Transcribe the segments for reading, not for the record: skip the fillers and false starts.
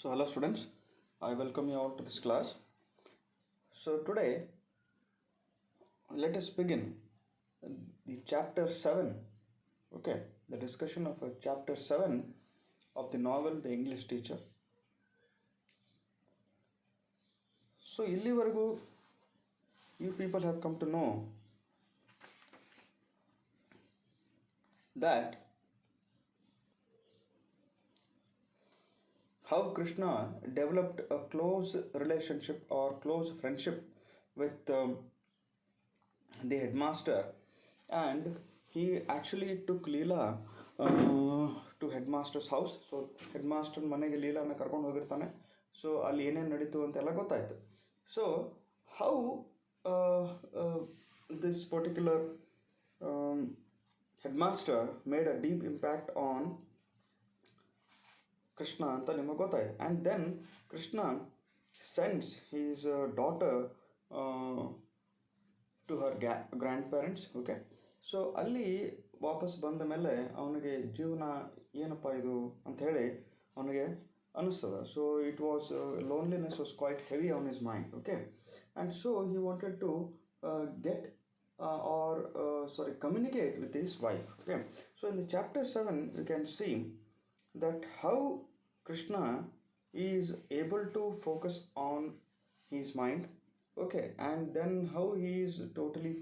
So hello students, I welcome you all to this class. So today let us begin the chapter 7. Okay, the discussion of chapter 7 of the novel The English Teacher. So ಇಲ್ಲಿವರೆಗೂ you people have come to know that how Krishna developed a close relationship or close friendship with the headmaster, and he actually took Leela to headmaster's house. So headmaster ಮನೆಗೆ ಲೀಲಾನ ಕರ್ಕೊಂಡು ಹೋಗಿರ್ತಾನೆ. So ಅಲ್ಲಿ ಏನೇನು ನಡೀತು ಅಂತೆಲ್ಲ ಗೊತ್ತಾಯ್ತು. So how this particular headmaster made a deep impact on Krishna ಅಂತ ನಿಮಗೆ ಗೊತ್ತಾಯ್ತು. And then Krishna sends his daughter to her grandparents. Okay, so ಅಲ್ಲಿ ವಾಪಸ್ ಬಂದ ಮೇಲೆ ಅವನಿಗೆ ಜೀವನ ಏನಪ್ಪ ಇದು ಅಂಥೇಳಿ ಅವನಿಗೆ ಅನ್ನಿಸ್ತದೆ. So it was loneliness was quite heavy on his mind. Okay, and so he wanted to get communicate with his wife. Okay, so in the chapter 7 you can see that how Krishna is able to focus on his mind. Okay, and then how he is totally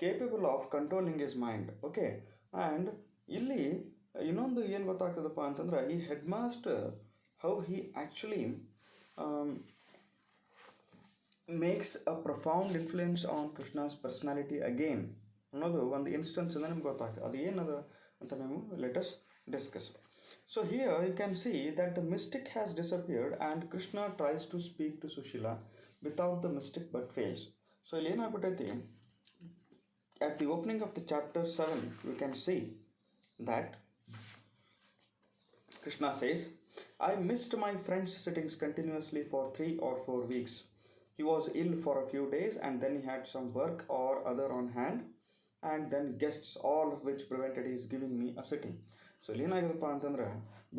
capable of controlling his mind. Okay, and ಇಲ್ಲಿ ಇನ್ನೊಂದು ಏನು ಗೊತ್ತಾಗ್ತದಪ್ಪ ಅಂತಂದ್ರೆ ಈ headmaster how he actually makes a profound influence on Krishna's personality again ಅನ್ನೋದು ಒಂದು ಇನ್ಸ್ಟೆನ್ಸಿಂದ ನಿಮ್ಗೆ ಗೊತ್ತಾಗ್ತದೆ. ಅದು ಏನದ ಅಂತ ನಾವು let's discuss. So here you can see that the mystic has disappeared and Krishna tries to speak to Sushila without the mystic but fails. So ಇಲ್ಲಿ ಏನಾಗ್ಬಿಟ್ಟೈತಿ, at the opening of the chapter 7 you can see that Krishna says, I missed my friend's sittings continuously for 3 or 4 weeks. He was ill for a few days and then he had some work or other on hand and then guests, all of which prevented his giving me a sitting. So ಇಲ್ಲಿ ಏನಾಗಿದೆಪ್ಪ ಅಂತಂದ್ರೆ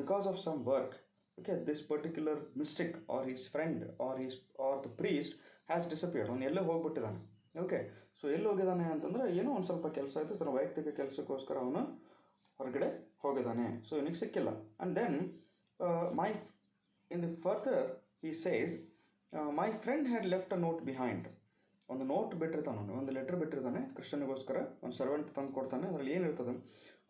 because of some work, okay, this particular mystic or his friend or the priest has disappeared. ಅವನು ಎಲ್ಲೇ ಹೋಗ್ಬಿಟ್ಟಿದ್ದಾನೆ. Okay, so ಎಲ್ಲಿ ಹೋಗಿದ್ದಾನೆ ಅಂತಂದ್ರೆ ಏನೋ ಒಂದು ಸ್ವಲ್ಪ ಕೆಲಸ ಆಯಿತು, ತನ್ನ ವೈಯಕ್ತಿಕ ಕೆಲಸಕ್ಕೋಸ್ಕರ ಅವನು ಹೊರಗಡೆ ಹೋಗಿದ್ದಾನೆ. ಸೊ ಇವನಿಗೆ ಸಿಕ್ಕಿಲ್ಲ. And then in the further he says my friend had left a note behind. ಒಂದು ನೋಟ್ ಬಿಟ್ಟಿರ್ತಾನೆ, ಅವನು ಒಂದು ಲೆಟ್ರ್ ಬಿಟ್ಟಿರ್ತಾನೆ ಕೃಷ್ಣನಿಗೋಸ್ಕರ. ಒಂದು ಸರ್ವೆಂಟ್ ತಂದು ಕೊಡ್ತಾನೆ. ಅದರಲ್ಲಿ ಏನಿರ್ತದೆ,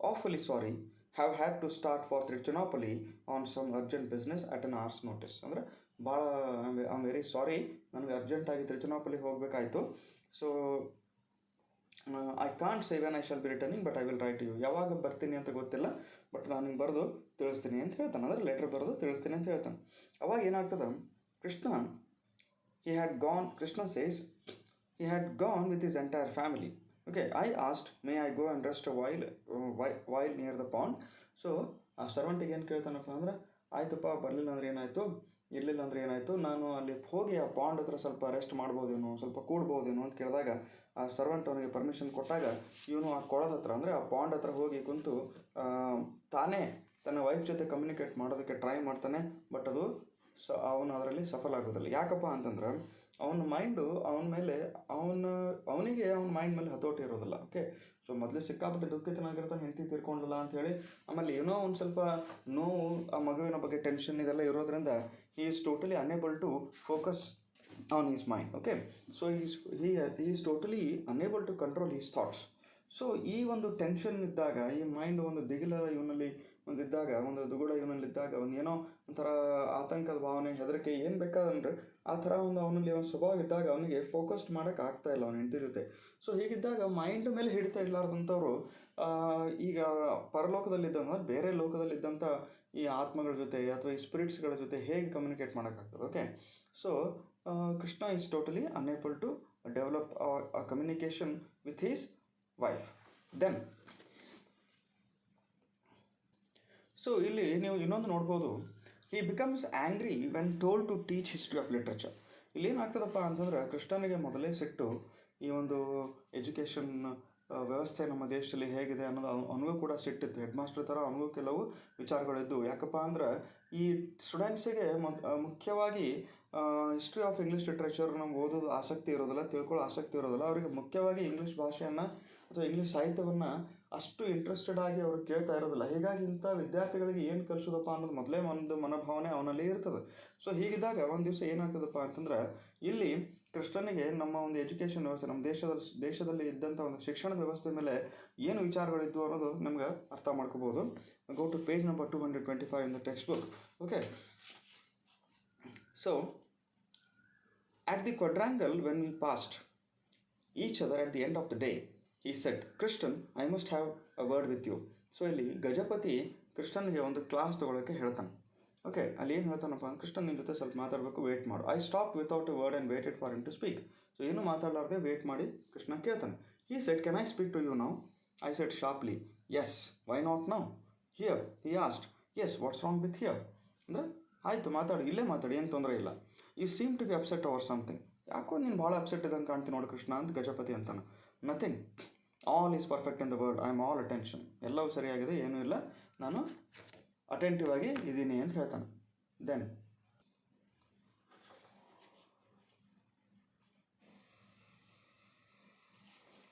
awfully sorry, have had to start for Tiruchanapalli on some urgent business at an hour's notice. ಅಂದರೆ ಭಾಳ ಐ ಆಮ್ ವೆರಿ ಸಾರಿ, ನನಗೆ ಅರ್ಜೆಂಟಾಗಿ ತಿರುಚನಾಪಲಿಗೆ ಹೋಗಬೇಕಾಯಿತು. So I can't say when I shall be returning but I will write you. ಯಾವಾಗ ಬರ್ತೀನಿ ಅಂತ ಗೊತ್ತಿಲ್ಲ, ಬಟ್ ನಾನು ನಿಮ್ಗೆ ಬರೆದು ತಿಳಿಸ್ತೀನಿ ಅಂತ ಹೇಳ್ತಾನೆ. ಅಂದರೆ ಲೆಟ್ರ್ ಬರೆದು ತಿಳಿಸ್ತೀನಿ ಅಂತ ಹೇಳ್ತಾನೆ. ಅವಾಗ ಏನಾಗ್ತದೆ, Krishna says he had gone with his entire family. Okay, I asked, may I go and rest a while near the pond? So ಆ ಸರ್ವೆಂಟಿಗೆ ಏನು ಕೇಳ್ತಾನಪ್ಪ ಅಂದ್ರೆ, ಆಯ್ತಪ್ಪ, ಬರಲಿಲ್ಲ ಅಂದ್ರೆ ಏನಾಯಿತು, ಇರಲಿಲ್ಲ ಅಂದರೆ ಏನಾಯಿತು, ನಾನು ಅಲ್ಲಿ ಹೋಗಿ ಆ ಪಾಂಡ್ ಹತ್ರ ಸ್ವಲ್ಪ ರೆಸ್ಟ್ ಮಾಡ್ಬೋದೇನೋ, ಸ್ವಲ್ಪ ಕೂಡ್ಬೋದೇನೋ ಅಂತ ಕೇಳಿದಾಗ ಆ ಸರ್ವೆಂಟ್ ಅವನಿಗೆ ಪರ್ಮಿಷನ್ ಕೊಟ್ಟಾಗ ಇವನು ಆ ಕೊಳದ ಹತ್ರ ಅಂದರೆ ಆ ಪಾಂಡ್ ಹತ್ರ ಹೋಗಿ ಕುಂತು ತಾನೇ ತನ್ನ ವೈಫ್ ಜೊತೆ ಕಮ್ಯುನಿಕೇಟ್ ಮಾಡೋದಕ್ಕೆ ಟ್ರೈ ಮಾಡ್ತಾನೆ. ಬಟ್ ಅದು ಅವನು ಅದರಲ್ಲಿ ಸಫಲ ಆಗೋದಿಲ್ಲ. ಯಾಕಪ್ಪ ಅಂತಂದ್ರೆ ಅವನ ಮೈಂಡು ಅವನ ಮೇಲೆ ಅವನಿಗೆ ಅವನ ಮೈಂಡ್ ಮೇಲೆ ಹತೋಟಿ ಇರೋದಿಲ್ಲ. ಓಕೆ, ಸೊ ಮೊದಲು ಸಿಕ್ಕಾಪಟ್ಟೆ ದುಃಖಿತನಾಗಿರ್ತಾನೆ, ಹೆಂಡತಿ ತೀರ್ಕೊಂಡಿಲ್ಲ ಅಂಥೇಳಿ. ಆಮೇಲೆ ಏನೋ ಒಂದು ಸ್ವಲ್ಪ ನೋವು, ಆ ಮಗುವಿನ ಬಗ್ಗೆ ಟೆನ್ಷನ್ ಇದೆಲ್ಲ ಇರೋದ್ರಿಂದ he is totally unable to focus on his mind. Okay, so he is totally unable to control his thoughts. So ಈ ಒಂದು ಟೆನ್ಷನ್ ಇದ್ದಾಗ, ಈ ಮೈಂಡ್ ಒಂದು ದಿಗಿಲ ಇವನಲ್ಲಿ ಒಂದಿದ್ದಾಗ, ಒಂದು ದುಗುಡ ಇವನಲ್ಲಿದ್ದಾಗ, ಒಂದು ಏನೋ ಒಂಥರ ಆತಂಕದ ಭಾವನೆ, ಹೆದರಿಕೆ, ಏನು ಬೇಕಾದಂದ್ರೆ ಆ ಥರ ಒಂದು ಅವನಲ್ಲಿ ಒಂದು ಸ್ವಭಾವ ಇದ್ದಾಗ ಅವನಿಗೆ ಫೋಕಸ್ಡ್ ಮಾಡೋಕ್ಕೆ ಆಗ್ತಾಯಿಲ್ಲ ಅವನ ಹೆಂಡತಿ ಜೊತೆ. ಸೊ ಹೀಗಿದ್ದಾಗ ಮೈಂಡ್ ಮೇಲೆ ಹಿಡಿತಾ ಇರಲಾರ್ದಂಥವ್ರು ಈಗ ಪರಲೋಕದಲ್ಲಿದ್ದಂಥ ಬೇರೆ ಲೋಕದಲ್ಲಿದ್ದಂಥ ಈ ಆತ್ಮಗಳ ಜೊತೆ ಅಥವಾ ಈ ಸ್ಪಿರಿಟ್ಸ್ಗಳ ಜೊತೆ ಹೇಗೆ ಕಮ್ಯುನಿಕೇಟ್ ಮಾಡೋಕ್ಕಾಗ್ತದೆ. Okay, so Krishna is totally unable to develop a communication with his wife. Then so ಇಲ್ಲಿ ನೀವು ಇನ್ನೊಂದು ನೋಡ್ಬೋದು, he becomes angry when told to teach history of literature. ಇಲ್ಲೇನಾಗ್ತದಪ್ಪ ಅಂತಂದ್ರೆ ಕೃಷ್ಣನಿಗೆ ಮೊದಲೇ ಸಿಟ್ಟು ಈ ಒಂದು ಎಜುಕೇಷನ್ ವ್ಯವಸ್ಥೆ ನಮ್ಮ ದೇಶದಲ್ಲಿ ಹೇಗಿದೆ ಅನ್ನೋದು ಅವನಿಗೂ ಕೂಡ ಸಿಟ್ಟಿತ್ತು. ಹೆಡ್ ಮಾಸ್ಟರ್ ಥರ ಅವನಿಗೂ ಕೆಲವು ವಿಚಾರಗಳಿದ್ದು. ಯಾಕಪ್ಪ ಅಂದ್ರೆ ಈ ಸ್ಟೂಡೆಂಟ್ಸಿಗೆ ಮುಖ್ಯವಾಗಿ ಹಿಸ್ಟ್ರಿ ಆಫ್ ಇಂಗ್ಲೀಷ್ ಲಿಟ್ರೇಚರ್ ನಮ್ಗೆ ಓದೋದು ಆಸಕ್ತಿ ಇರೋದಿಲ್ಲ, ತಿಳ್ಕೊಳ್ಳೋ ಆಸಕ್ತಿ ಇರೋದಿಲ್ಲ. ಅವರಿಗೆ ಮುಖ್ಯವಾಗಿ ಇಂಗ್ಲೀಷ್ ಭಾಷೆಯನ್ನು ಅಥವಾ ಇಂಗ್ಲೀಷ್ ಸಾಹಿತ್ಯವನ್ನು ಅಷ್ಟು ಇಂಟ್ರೆಸ್ಟೆಡ್ ಆಗಿ ಅವರು ಕೇಳ್ತಾ ಇರೋದಿಲ್ಲ. ಹೀಗಾಗಿ ಇಂಥ ವಿದ್ಯಾರ್ಥಿಗಳಿಗೆ ಏನು ಕಲಿಸೋದಪ್ಪ ಅನ್ನೋದು ಮೊದಲೇ ಒಂದು ಮನೋಭಾವನೆ ಅವನಲ್ಲಿ ಇರ್ತದೆ. ಸೊ ಹೀಗಿದ್ದಾಗ ಒಂದು ದಿವಸ ಏನಾಗ್ತದಪ್ಪ ಅಂತಂದ್ರೆ, ಇಲ್ಲಿ ಕೃಷ್ಣನಿಗೆ ನಮ್ಮ ಒಂದು ಎಜುಕೇಷನ್ ವ್ಯವಸ್ಥೆ, ನಮ್ಮ ದೇಶದಲ್ಲಿ ಇದ್ದಂಥ ಒಂದು ಶಿಕ್ಷಣದ ವ್ಯವಸ್ಥೆ ಮೇಲೆ ಏನು ವಿಚಾರಗಳಿದ್ವು ಅನ್ನೋದು ನಮ್ಗೆ ಅರ್ಥ ಮಾಡ್ಕೋಬೋದು. Go to page number 225 in the textbook. Okay, so at the quadrangle when we passed each other at the end of the day, he said, Krishnan, I must have a word with you. So ಇಲ್ಲಿ ಗಜಪತಿ ಕೃಷ್ಣನಿಗೆ ಒಂದು class ತೊಗೊಳಕ್ಕೆ ಹೇಳ್ತಾನೆ. Okay, ಅಲ್ಲಿ ಏನು ಹೇಳ್ತಾನಪ್ಪ ಅಂದ್ರೆ, ಕೃಷ್ಣನ್ ನಿಮ್ಮ ಜೊತೆ ಸ್ವಲ್ಪ ಮಾತಾಡಬೇಕು, ವೇಟ್ ಮಾಡು. I stop without a word and waited for him to speak. So ಏನು ಮಾತಾಡಲಾರ್ದೆ ವೇಟ್ ಮಾಡಿ ಕೃಷ್ಣ ಕೇಳ್ತಾನೆ. He said, can I speak to you now? I said sharply, yes, why not now? Here he asked, yes, what's wrong with here? ಅಂದರೆ ಆಯಿತು, ಮಾತಾಡಿ, ಇಲ್ಲೇ ಮಾತಾಡಿ, ಏನು ತೊಂದರೆ ಇಲ್ಲ. You seem to be upset over something. ಯಾಕೋ ನೀನು ಭಾಳ ಅಪ್ಸೆಟ್ ಇದ್ದಂಗೆ ಕಾಣ್ತೀನಿ ನೋಡಿ ಕೃಷ್ಣ ಅಂತ ಗಜಪತಿ ಅಂತಾನೆ. Nothing, all is perfect in the word, I am all attention. ಎಲ್ಲವೂ ಸರಿಯಾಗಿದೆ, ಏನೂ ಇಲ್ಲ, ನಾನು ಅಟೆಂಟಿವ್ ಆಗಿ ಇದ್ದೀನಿ ಅಂತ ಹೇಳ್ತಾನೆ. Then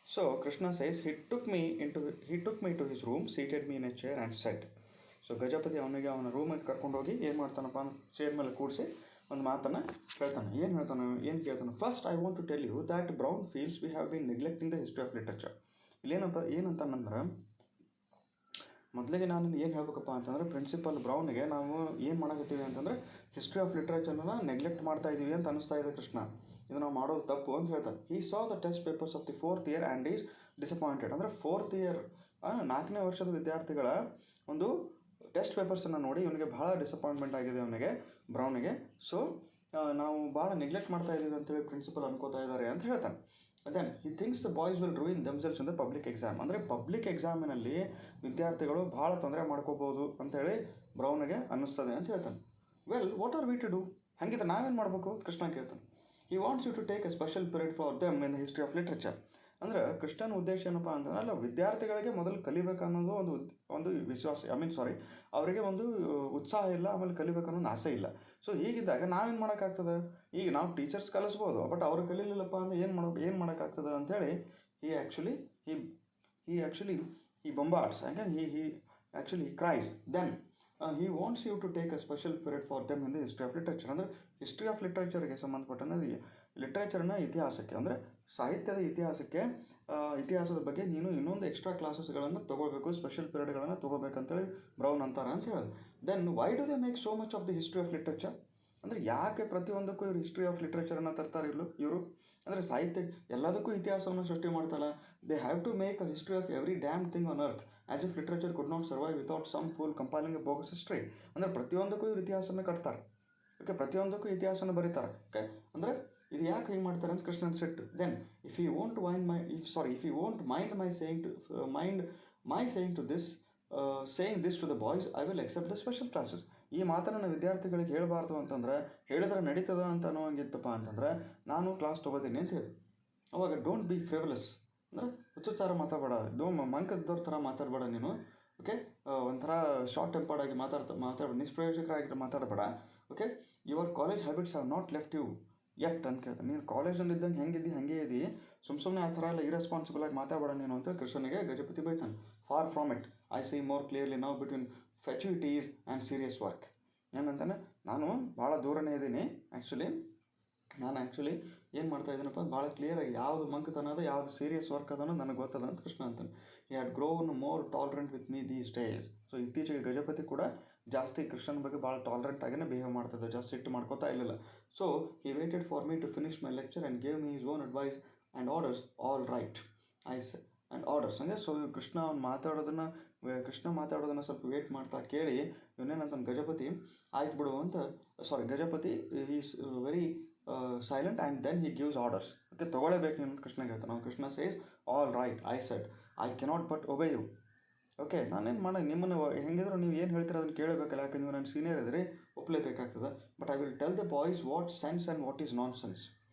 so Krishna says, he took me to his room, seated me in a chair and said. So Gajapati ಅವನಿಗೆ ಅವನ ರೂಮಿಗೆ ಕರ್ಕೊಂಡೋಗಿ ಏನು ಮಾಡ್ತಾನಪ್ಪ, ಚೇರ್ ಮೇಲೆ ಕೂಡಿಸಿ ಒಂದು ಮಾತನ್ನು ಹೇಳ್ತಾನೆ. ಏನು ಕೇಳ್ತಾನೆ? First I want to tell you that Brown feels we have been neglecting the history of literature. ಏನಂತಂದ್ರೆ, ಮೊದಲಿಗೆ ನಾನು ಏನು ಹೇಳ್ಬೇಕಪ್ಪ ಅಂತಂದರೆ, ಪ್ರಿನ್ಸಿಪಲ್ ಬ್ರೌನ್ಗೆ ನಾವು ಏನು ಮಾಡಕತ್ತೀವಿ ಅಂತಂದರೆ ಹಿಸ್ಟ್ರಿ ಆಫ್ ಲಿಟ್ರೇಚರ್ನ ನೆಗ್ಲೆಕ್ಟ್ ಮಾಡ್ತಾ ಇದ್ದೀವಿ ಅಂತ ಅನಿಸ್ತಾ ಇದೆ ಕೃಷ್ಣ. ಇದು ನಾವು ಮಾಡೋದು ತಪ್ಪು ಅಂತ ಹೇಳ್ತಾರೆ. He saw the test papers of the 4th year and is disappointed. ಅಂದರೆ 4th year 4ನೇ ವರ್ಷದ ವಿದ್ಯಾರ್ಥಿಗಳ ಒಂದು ಟೆಸ್ಟ್ ಪೇಪರ್ಸನ್ನು ನೋಡಿ ಇವನಿಗೆ ಭಾಳ ಡಿಸಪಾಯಿಂಟ್ಮೆಂಟ್ ಆಗಿದೆ ಅವನಿಗೆ, ಬ್ರೌನಿಗೆ. ಸೊ ನಾವು ಭಾಳ ನೆಗ್ಲೆಕ್ಟ್ ಮಾಡ್ತಾ ಇದ್ದೀವಿ ಅಂತೇಳಿ ಪ್ರಿನ್ಸಿಪಲ್ ಅನ್ಕೋತಾ ಇದ್ದಾರೆ ಅಂತ ಹೇಳ್ತಾನೆ. Then he thinks the boys will ruin themselves in the public exam. ಅಂದರೆ ಪಬ್ಲಿಕ್ ಎಕ್ಸಾಮಿನಲ್ಲಿ ವಿದ್ಯಾರ್ಥಿಗಳು ಭಾಳ ತೊಂದರೆ ಮಾಡ್ಕೋಬೋದು ಅಂತೇಳಿ ಬ್ರೌನಿಗೆ ಅನ್ನಿಸ್ತದೆ ಅಂತ ಹೇಳ್ತಾನೆ. Well, what are we to do? ಹಾಗಿದ್ರೆ ನಾವೇನು ಮಾಡಬೇಕು? ಕೃಷ್ಣ ಕೇಳ್ತಾನೆ. He wants you to take a special period for them in the history of literature. ಅಂದರೆ ಕೃಷ್ಣನ ಉದ್ದೇಶ ಏನಪ್ಪ ಅಂತಂದ್ರೆ, ಅಲ್ಲ, ವಿದ್ಯಾರ್ಥಿಗಳಿಗೆ ಮೊದಲು ಕಲಿಬೇಕನ್ನೋದು ಒಂದು ವಿಶ್ವಾಸ, ಅವರಿಗೆ ಒಂದು ಉತ್ಸಾಹ ಇಲ್ಲ, ಆಮೇಲೆ ಕಲಿಬೇಕನ್ನೋ ಒಂದು ಆಸೆ ಇಲ್ಲ. ಸೊ ಹೀಗಿದ್ದಾಗ ನಾವೇನು ಮಾಡೋಕ್ಕಾಗ್ತದೆ? ಈಗ ನಾವು ಟೀಚರ್ಸ್ ಕಲಿಸ್ಬೋದು, ಬಟ್ ಅವ್ರು ಕಲೀಲಿಲ್ಲಪ್ಪ ಅಂದರೆ ಏನು ಮಾಡೋಕ್ಕಾಗ್ತದೆ ಅಂಥೇಳಿ he bombards, and then he actually cries. Then he wants you to take a special period for them in the history of literature. ಅಂದರೆ ಹಿಸ್ಟ್ರಿ ಆಫ್ ಲಿಟ್ರೇಚರ್ಗೆ ಸಂಬಂಧಪಟ್ಟಂಗೆ, ಲಿಟ್ರೇಚರ್ನ ಇತಿಹಾಸಕ್ಕೆ, ಅಂದರೆ ಸಾಹಿತ್ಯದ ಇತಿಹಾಸದ ಬಗ್ಗೆ ನೀನು ಇನ್ನೊಂದು ಎಕ್ಸ್ಟ್ರಾ ಕ್ಲಾಸಸ್ಗಳನ್ನು ತೊಗೊಳ್ಬೇಕು, ಸ್ಪೆಷಲ್ ಪೀರಿಯಡ್ಗಳನ್ನು ತೊಗೋಬೇಕಂತೇಳಿ ಬ್ರೌನ್ ಅಂತಾರೆ ಅಂತ ಹೇಳೋದು. Then why do they make so much of the history of literature? ಅಂದರೆ ಯಾಕೆ ಪ್ರತಿಯೊಂದಕ್ಕೂ ಇವರು ಹಿಸ್ಟ್ರಿ ಆಫ್ ಲಿಟ್ರೇಚರನ್ನು ತರ್ತಾರೆ ಇವರು? ಅಂದರೆ ಸಾಹಿತ್ಯ ಎಲ್ಲದಕ್ಕೂ ಇತಿಹಾಸವನ್ನು ಸೃಷ್ಟಿ ಮಾಡ್ತಲ್ಲ. They have to make a history of every damn thing on earth, as if literature could not survive without some fool compiling a bogus history. ಅಂದರೆ ಪ್ರತಿಯೊಂದಕ್ಕೂ ಇವರು ಇತಿಹಾಸನ ಕಟ್ತಾರೆ. ಓಕೆ, ಪ್ರತಿಯೊಂದಕ್ಕೂ ಇತಿಹಾಸನ ಬರೀತಾರೆ. ಓಕೆ, ಅಂದರೆ ಇದು ಯಾಕೆ ಹಿಂಗೆ ಮಾಡ್ತಾರೆ ಅಂತ ಕೃಷ್ಣನ್ ಸಿಟ್ಟು. Then if you won't mind my saying this to the boys, I will accept the special classes. ಈ ಮಾತನ್ನು ವಿದ್ಯಾರ್ಥಿಗಳಿಗೆ ಹೇಳಬಾರ್ದು ಅಂತಂದರೆ, ಹೇಳಿದ್ರೆ ನಡೀತದ ಅಂತ ಅನ್ನೋಂಗಿತ್ತಪ್ಪ ಅಂತಂದರೆ ನಾನು ಕ್ಲಾಸ್ ತೊಗೋತೀನಿ ಅಂತ ಹೇಳಿ. ಅವಾಗ ಡೋಂಟ್ ಬಿ ಫ್ರಿವಲಸ್, ಅಂದರೆ ಹುಚ್ಚುಚ್ಚಾರ ಮಾತಾಡಬೇಡ, ಮಂಕದವ್ರ ಥರ ಮಾತಾಡಬೇಡ ನೀನು. ಓಕೆ, ಒಂಥರ ಶಾರ್ಟ್ ಟೆಂಪರ್ಡ್ ಆಗಿ ಮಾತಾಡ ನಿಷ್ಪ್ರಯೋಜಕರಾಗಿ ಮಾತಾಡಬೇಡ. Okay, your college habits have not left you yet ಅಂತ ಕೇಳ್ತಾನೆ. ನೀನು ಕಾಲೇಜಲ್ಲಿ ಇದ್ದಂಗೆ ಹೆಂಗಿದ್ದಿ ಹಾಗೆ ಇದ್ದಿ, ಸುಮ್ಮನೆ ಆ ಥರ ಎಲ್ಲ ಇರೆಸ್ಪಾನ್ಸಿಬಲ್ ಆಗಿ ಮಾತಾಡಬೇಡ ನೀನು ಅಂತ ಕೃಷ್ಣನಿಗೆ ಗಜಪತಿ ಬೈತಾನೆ. Far from it, I see more clearly now between futilities and serious work. ಏನಂತಾನೆ, ನಾನು ಭಾಳ ದೂರನೇ ಇದ್ದೀನಿ. ಆ್ಯಕ್ಚುಲಿ ಏನು ಮಾಡ್ತಾ ಇದ್ದೀನಪ್ಪ, ಭಾಳ ಕ್ಲಿಯರಾಗಿ ಯಾವುದು ಮಂಕತನ ಅದ, ಯಾವುದು ಸೀರಿಯಸ್ ವರ್ಕ್ ಅದನ್ನು ನನಗೆ ಗೊತ್ತದ ಅಂತ ಕೃಷ್ಣ ಅಂತಾನೆ. He had grown more tolerant with me these days. So ಇತ್ತೀಚೆಗೆ ಗಜಪತಿ ಕೂಡ ಜಾಸ್ತಿ ಕೃಷ್ಣನ ಬಗ್ಗೆ ಭಾಳ ಟಾಲರೆಂಟ್ ಆಗಿನೇ ಬಿಹೇವ್ ಮಾಡ್ತಿದ್ದ, ಜಾಸ್ತಿ ಸಿಟ್ಟು ಮಾಡ್ಕೋತಾ ಇರಲಿಲ್ಲ. So he waited for me to finish my lecture and gave me his own advice and orders all right and orders. ಅಂದರೆ ಸೊ ಕೃಷ್ಣ ಮಾತಾಡೋದನ್ನು ಸ್ವಲ್ಪ ವೇಟ್ ಮಾಡ್ತಾ ಕೇಳಿ ಇವನೇನಂತ ಗಜಪತಿ ಆಯ್ತು ಬಿಡು ಅಂತ. Gajapati is very silent and then he gives orders. Okay, ತೊಗೊಳ್ಳೇಬೇಕು ನೀನು ಕೃಷ್ಣಗೆ ಹೇಳ್ತಾನೆ. Krishna says all right, I said I cannot but obey you. Okay, ನಾನೇನು ಮಾಡೋದು, ನಿಮ್ಮನ್ನು ಹೆಂಗಿದ್ರು ನೀವು ಏನು ಹೇಳ್ತೀರ ಅದನ್ನು ಕೇಳಬೇಕಲ್ಲ, ಯಾಕೆ ನೀವು ನನ್ನ ಸೀನಿಯರ್ ಇದ್ದರೆ ಒಪ್ಪಲೇಬೇಕಾಗ್ತದೆ. But I will tell the boys what sense and what is nonsense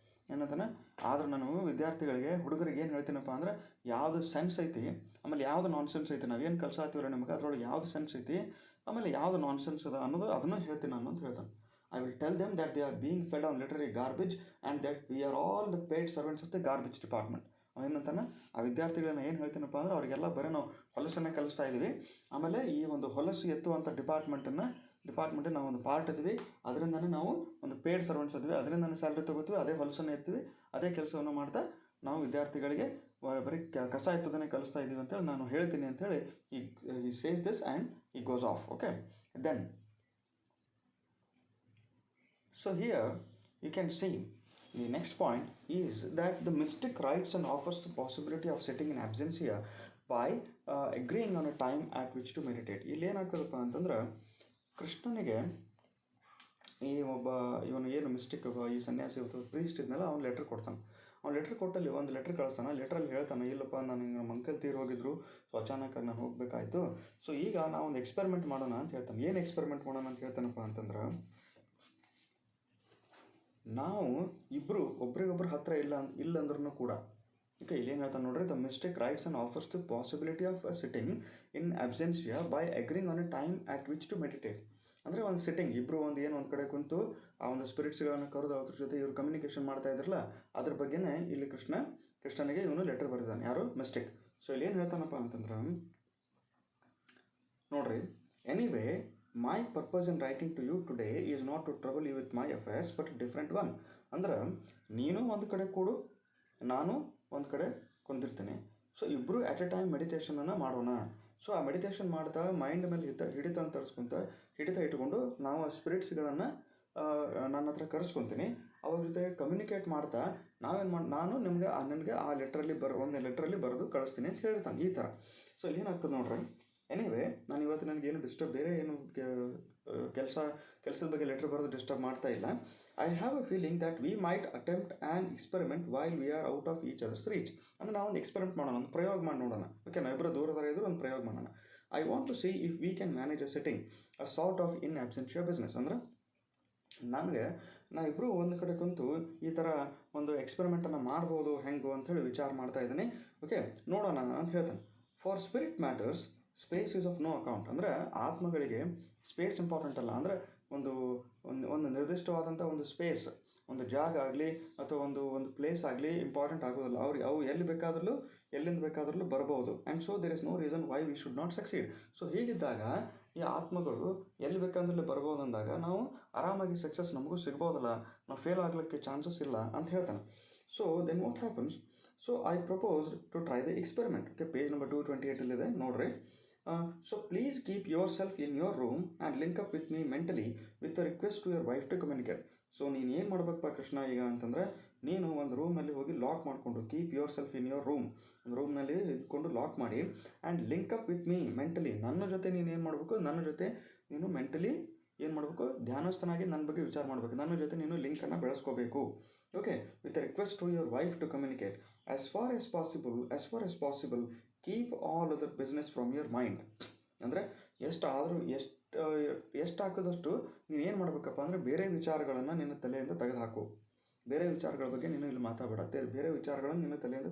ಏನಂತಾನೆ. ಆದ್ರೆ ನಾನು ವಿದ್ಯಾರ್ಥಿಗಳಿಗೆ, ಹುಡುಗರಿಗೆ ಏನು ಹೇಳ್ತೀನಪ್ಪ ಅಂದರೆ, ಯಾವುದು ಸೆನ್ಸ್ ಐತಿ, ಆಮೇಲೆ ಯಾವುದು ನಾನ್ ಸೆನ್ಸ್ ಐತಿ, ನಾವೇನು ಕಲ್ಸಾತೀವ್ರ ನಿಮಗೆ ಅದರೊಳಗೆ ಯಾವುದು ಸೆನ್ಸ್ ಐತಿ, ಆಮೇಲೆ ಯಾವುದು ನಾನ್ಸೆನ್ಸ್ ಅದ ಅನ್ನೋದು ಅದನ್ನು ಹೇಳ್ತೀನಿ ನಾನು ಅಂತ ಹೇಳ್ತಾನೆ. I will tell them that they are being fed on literary garbage and that we are all the paid servants of the garbage department. ಏನಂತಾನೆ, ಆ ವಿದ್ಯಾರ್ಥಿಗಳನ್ನ ಏನು ಹೇಳ್ತೀನಪ್ಪ ಅಂದ್ರೆ ಅವರಿಗೆಲ್ಲ ಬರೀ ನಾವು ಹೊಲಸನ್ನೇ ಕಲಿಸ್ತಾ ಇದ್ದೀವಿ. ಆಮೇಲೆ ಈ ಒಂದು ಹೊಲಸು ಎತ್ತುವಂಥ ಡಿಪಾರ್ಟ್ಮೆಂಟಿನ ನಾವು ಒಂದು ಪಾರ್ಟ್ ಇದ್ವಿ, ಅದರಿಂದನೇ ನಾವು ಒಂದು ಪೇಯ್ಡ್ ಸರ್ವೆಂಟ್ಸ್ ಇದ್ವಿ, ಅದರಿಂದನೇ ಸ್ಯಾಲ್ರಿ ತೊಗೋತೀವಿ, ಅದೇ ಹೊಲಸನ್ನು ಎತ್ತೀವಿ, ಅದೇ ಕೆಲಸವನ್ನು ಮಾಡ್ತಾ ನಾವು ವಿದ್ಯಾರ್ಥಿಗಳಿಗೆ ಬರೀ ಕಸ ಎತ್ತೋದನ್ನೇ ಕಲಿಸ್ತಾ ಇದ್ದೀವಿ ಅಂತೇಳಿ ನಾನು ಹೇಳ್ತೀನಿ ಅಂತೇಳಿ he says this and he goes off. Okay, then so here you can see the next point is that the mystic writes and offers the possibility of sitting in absentia by agreeing on a time at which to meditate. ಇಲ್ಲಿ ಏನಾಗ್ತದಪ್ಪ ಅಂತಂದ್ರೆ, ಕೃಷ್ಣನಿಗೆ ಈ ಇವನು ಏನು mistake ಈ ಸನ್ಯಾಸಿ priest ಇದ್ನಲ್ಲ, ಅವ್ನು ಲೆಟ್ರ್ ಕೊಡ್ತಾನೆ. ಅವ್ನು ಲೆಟ್ರ್ ಕೊಟ್ಟಲ್ಲಿ ಒಂದು ಲೆಟ್ರ್ ಕಳಿಸ್ತಾನೆ. ಲೆಟ್ರಲ್ಲಿ ಹೇಳ್ತಾನೆ, ಇಲ್ಲಪ್ಪ ನಾನು ನಮ್ಮ ಅಂಕಲ್ ತೀರು ಹೋಗಿದ್ರು, ಸೊ ಅಚಾನಕ್ಕಾಗಿ ನಾನು ಹೋಗಬೇಕಾಯ್ತು, ಸೊ ಈಗ ನಾವು ಒಂದು ಎಕ್ಸ್ಪೆರಿಮೆಂಟ್ ಮಾಡೋಣ ಅಂತ ಹೇಳ್ತಾನೆ. ಏನು ಎಕ್ಸ್ಪೆರಿಮೆಂಟ್ ಮಾಡೋಣ ಅಂತ ಹೇಳ್ತಾನಪ್ಪ ಅಂತಂದ್ರೆ, ನಾವು ಇಬ್ಬರು ಒಬ್ರಿಗೊಬ್ರು ಹತ್ತಿರ ಇಲ್ಲಂದ್ರೂ ಕೂಡ, ಓಕೆ, ಇಲ್ಲೇನು ಹೇಳ್ತಾನೆ ನೋಡ್ರಿ, the mistake writes and offers the possibility of sitting in absentia by agreeing on a time at which to meditate. ಅಂದರೆ ಒಂದು ಸಿಟ್ಟಿಂಗ್, ಇಬ್ಬರು ಒಂದು ಕಡೆ ಕುಂತು ಆ ಒಂದು ಸ್ಪಿರಿಟ್ಸ್ಗಳನ್ನು ಕರೆದು ಅದ್ರ ಜೊತೆ ಇವರು ಕಮ್ಯುನಿಕೇಷನ್ ಮಾಡ್ತಾ ಇದ್ರಲ್ಲ, ಅದ್ರ ಬಗ್ಗೆನೇ ಇಲ್ಲಿ ಕೃಷ್ಣನಿಗೆ ಇವನು ಲೆಟರ್ ಬರೆದಿದ್ದಾನೆ. ಯಾರು? ಮಿಸ್ಟೇಕ್. ಸೊ ಇಲ್ಲಿ ಏನು ಹೇಳ್ತಾನಪ್ಪ ಅಂತಂದ್ರೆ ನೋಡ್ರಿ, anyway my purpose in writing to you today is not to trouble you with my affairs but different one. ಅಂದ್ರೆ ನೀನು ಒಂದು ಕಡೆ ಕೂಡು, ನಾನು ಒಂದು ಕಡೆ ಕುಂದಿರ್ತೀನಿ, ಸೊ ಇಬ್ಬರು ಅಟ್ ಎ ಟೈಮ್ ಮೆಡಿಟೇಷನನ್ನು ಮಾಡೋಣ. ಸೊ ಆ ಮೆಡಿಟೇಷನ್ ಮಾಡ್ತಾ ಮೈಂಡ್ ಮೇಲೆ ಹಿಡಿತ ಇಟ್ಕೊಂಡು ನಾವು ಆ ಸ್ಪಿರಿಟ್ಸ್ಗಳನ್ನು ನನ್ನ ಹತ್ರ ಕರೆಸ್ಕೊತೀನಿ, ಅವ್ರ ಜೊತೆ ಕಮ್ಯುನಿಕೇಟ್ ಮಾಡ್ತಾ ನಾನು ನನಗೆ ಆ ಒಂದು ಲೆಟ್ರಲ್ಲಿ ಬರೆದು ಕಳಿಸ್ತೀನಿ ಅಂತ ಹೇಳ್ತಾನೆ ಈ ಥರ. ಸೊ ಇಲ್ಲಿ ಏನಾಗ್ತದೆ ನೋಡ್ರಿ, ಎನಿವೇ ನಾನು ಇವತ್ತು ನನಗೇನು ಬೇರೆ ಏನು ಕೆಲಸದ ಬಗ್ಗೆ ಲೆಟ್ರ್ ಬರೋದು ಡಿಸ್ಟರ್ಬ್ ಮಾಡ್ತಾ ಇಲ್ಲ. I have a feeling that we might attempt an experiment while we are out of each others reach. ಅಂದರೆ ನಾವು ಒಂದು ಎಕ್ಸ್ಪೆರಿಮೆಂಟ್ ಮಾಡೋಣ, ಒಂದು ಪ್ರಯೋಗ ಮಾಡಿ ನೋಡೋಣ. ಓಕೆ, ನಾವಿಬ್ಬರು ದೂರದರ ಇದ್ದರೂ ಒಂದು ಪ್ರಯೋಗ ಮಾಡೋಣ. I want to see if we can manage a sitting a sort of in absentia business. ಅಂದರೆ ನಾವಿಬ್ಬರು ಒಂದು ಕಡೆ ಕುಂತು ಈ ಥರ ಒಂದು ಎಕ್ಸ್ಪೆರಿಮೆಂಟನ್ನು ಮಾಡ್ಬೋದು ಹೆಂಗೋ ಅಂಥೇಳಿ ವಿಚಾರ ಮಾಡ್ತಾ ಇದ್ದೀನಿ. ಓಕೆ, ನೋಡೋಣ ಅಂತ ಹೇಳ್ತಾನೆ. For spirit matters space is of no account. ಅಂದರೆ ಆತ್ಮಗಳಿಗೆ ಸ್ಪೇಸ್ ಇಂಪಾರ್ಟೆಂಟ್ ಅಲ್ಲ. ಅಂದರೆ ಒಂದು ನಿರ್ದಿಷ್ಟವಾದಂಥ ಒಂದು ಸ್ಪೇಸ್, ಒಂದು ಜಾಗ ಆಗಲಿ ಅಥವಾ ಒಂದು ಪ್ಲೇಸ್ ಆಗಲಿ ಇಂಪಾರ್ಟೆಂಟ್ ಆಗೋದಿಲ್ಲ. ಅವು ಎಲ್ಲಿಂದ ಬೇಕಾದ್ರೂ ಬರ್ಬೋದು. And so there is no reason why we should not succeed. So ಹೀಗಿದ್ದಾಗ ಈ ಆತ್ಮಗಳು ಎಲ್ಲಿ ಬೇಕಂದ್ರಲ್ಲಿ ಬರ್ಬೋದು ಅಂದಾಗ ನಾವು ಆರಾಮಾಗಿ ಸಕ್ಸಸ್ ನಮಗೂ ಸಿಗ್ಬೋದಲ್ಲ, ನಾವು ಫೇಲ್ ಆಗಲಿಕ್ಕೆ ಚಾನ್ಸಸ್ ಇಲ್ಲ ಅಂತ ಹೇಳ್ತಾನೆ. So then what happens, so I proposed to try the experiment. Okay, page number 228 ನೋಡ್ರಿ. So please keep yourself in your room and link up with me mentally with a request to your wife to communicate. So ನೀನು ಏನು ಮಾಡಬೇಕಪ್ಪ ಕೃಷ್ಣ ಈಗ ಅಂತಂದರೆ, ನೀನು ಒಂದು ರೂಮ್ನಲ್ಲಿ ಹೋಗಿ ಲಾಕ್ ಮಾಡಿಕೊಂಡು, keep yourself in your room, ಒಂದು ರೂಮ್ನಲ್ಲಿ ಇಟ್ಕೊಂಡು ಲಾಕ್ ಮಾಡಿ, and link up with me mentally, ನನ್ನ ಜೊತೆ ನೀನು ಏನು ಮಾಡಬೇಕು, ನನ್ನ ಜೊತೆ ನೀನು ಮೆಂಟಲಿ ಏನು ಮಾಡಬೇಕು, ಧ್ಯಾನಸ್ಥನಾಗಿ ನನ್ನ ಬಗ್ಗೆ ವಿಚಾರ ಮಾಡಬೇಕು, ನನ್ನ ಜೊತೆ ನೀನು ಲಿಂಕನ್ನು ಬೆಳೆಸ್ಕೋಬೇಕು. Okay, with a request to your wife to communicate as far as possible keep all other business from your mind. ಅಂದರೆ ಎಷ್ಟಾಗ್ತದಷ್ಟು ನೀನು ಏನು ಮಾಡಬೇಕಪ್ಪ ಅಂದರೆ ಬೇರೆ ವಿಚಾರಗಳನ್ನು ನಿನ್ನ ತಲೆಯಿಂದ ತೆಗೆದುಹಾಕು. ಬೇರೆ ವಿಚಾರಗಳ ಬಗ್ಗೆ ನೀನು ಇಲ್ಲಿ ಮಾತಾಡಬೇಡ, ಬೇರೆ ವಿಚಾರಗಳನ್ನು ನಿನ್ನ ತಲೆಯಿಂದ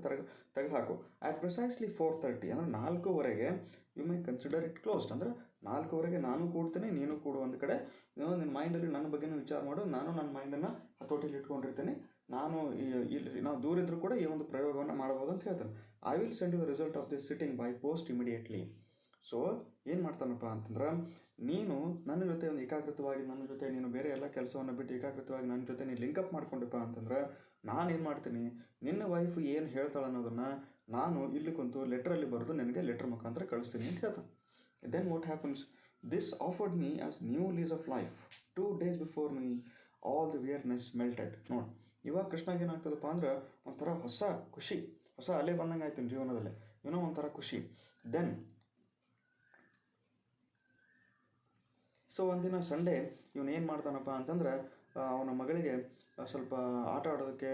ತೆಗೆದುಹಾಕು. ಆ್ಯಟ್ ಪ್ರಿಸೈಸ್ಲಿ 4:30 ಅಂದರೆ 4:00 you may consider it closed. ಅಂದರೆ 4:00 ನಾನು ಕೂಡ್ತೀನಿ, ನೀನು ಕೂಡು ಒಂದು ಕಡೆ, ನಿನ್ನ ಮೈಂಡಲ್ಲಿ ನನ್ನ ಬಗ್ಗೆನೂ ವಿಚಾರ ಮಾಡು, ನಾನು ನನ್ನ ಮೈಂಡನ್ನು ಹತೋಟಿಲಿ ಇಟ್ಕೊಂಡಿರ್ತೀನಿ, ನಾವು ದೂರ ಇದ್ದರೂ ಕೂಡ ಈ ಒಂದು ಪ್ರಯೋಗವನ್ನು ಮಾಡ್ಬೋದು ಅಂತ ಹೇಳ್ತಾನೆ. I will send you the result of this sitting by post immediately. So ಏನು ಮಾಡ್ತಾನಪ್ಪ ಅಂತಂದ್ರೆ, ನೀನು ನನ್ನ ಜೊತೆ ಒಂದು ಏಕಾಗ್ರತವಾಗಿ, ನನ್ನ ಜೊತೆ ನೀನು ಬೇರೆ ಎಲ್ಲ ಕೆಲಸವನ್ನು ಬಿಟ್ಟು ಏಕಾಗ್ರತವಾಗಿ ನನ್ನ ಜೊತೆ ನೀನು ಲಿಂಕಪ್ ಮಾಡ್ಕೊಂಡಪ್ಪ ಅಂತಂದ್ರೆ, ನಾನೇನು ಮಾಡ್ತೀನಿ, ನಿನ್ನ ವೈಫ್ ಏನು ಹೇಳ್ತಾಳೆ ಅನ್ನೋದನ್ನು ನಾನು ಇಲ್ಲಿ ಕುಂತು ಲೆಟ್ರಲ್ಲಿ ಬರೆದು ನಿನಗೆ ಲೆಟ್ರ್ ಮುಖಾಂತರ ಕಳಿಸ್ತೀನಿ ಅಂತ ಹೇಳ್ತಾನೆ. Then what happens, this afforded me a new lease of life 2 days before me all the weariness melted. ನೋಡಿ, ಇವಾಗ ಕೃಷ್ಣಗೆ ಏನಾಗ್ತದಪ್ಪ ಅಂದ್ರೆ ಒಂಥರ ಹೊಸ ಖುಷಿ, ಹೊಸ ಅಲೆ ಬಂದಂಗೆ ಆಯ್ತು ಜೀವನದಲ್ಲಿ, ಏನೋ ಒಂಥರ ಖುಷಿ. ದೆನ್ ಸೊ ಒಂದಿನ ಸಂಡೇ ಇವನು ಏನು ಮಾಡ್ತಾನಪ್ಪ ಅಂತಂದ್ರೆ, ಅವನ ಮಗಳಿಗೆ ಸ್ವಲ್ಪ ಆಟ ಆಡೋದಕ್ಕೆ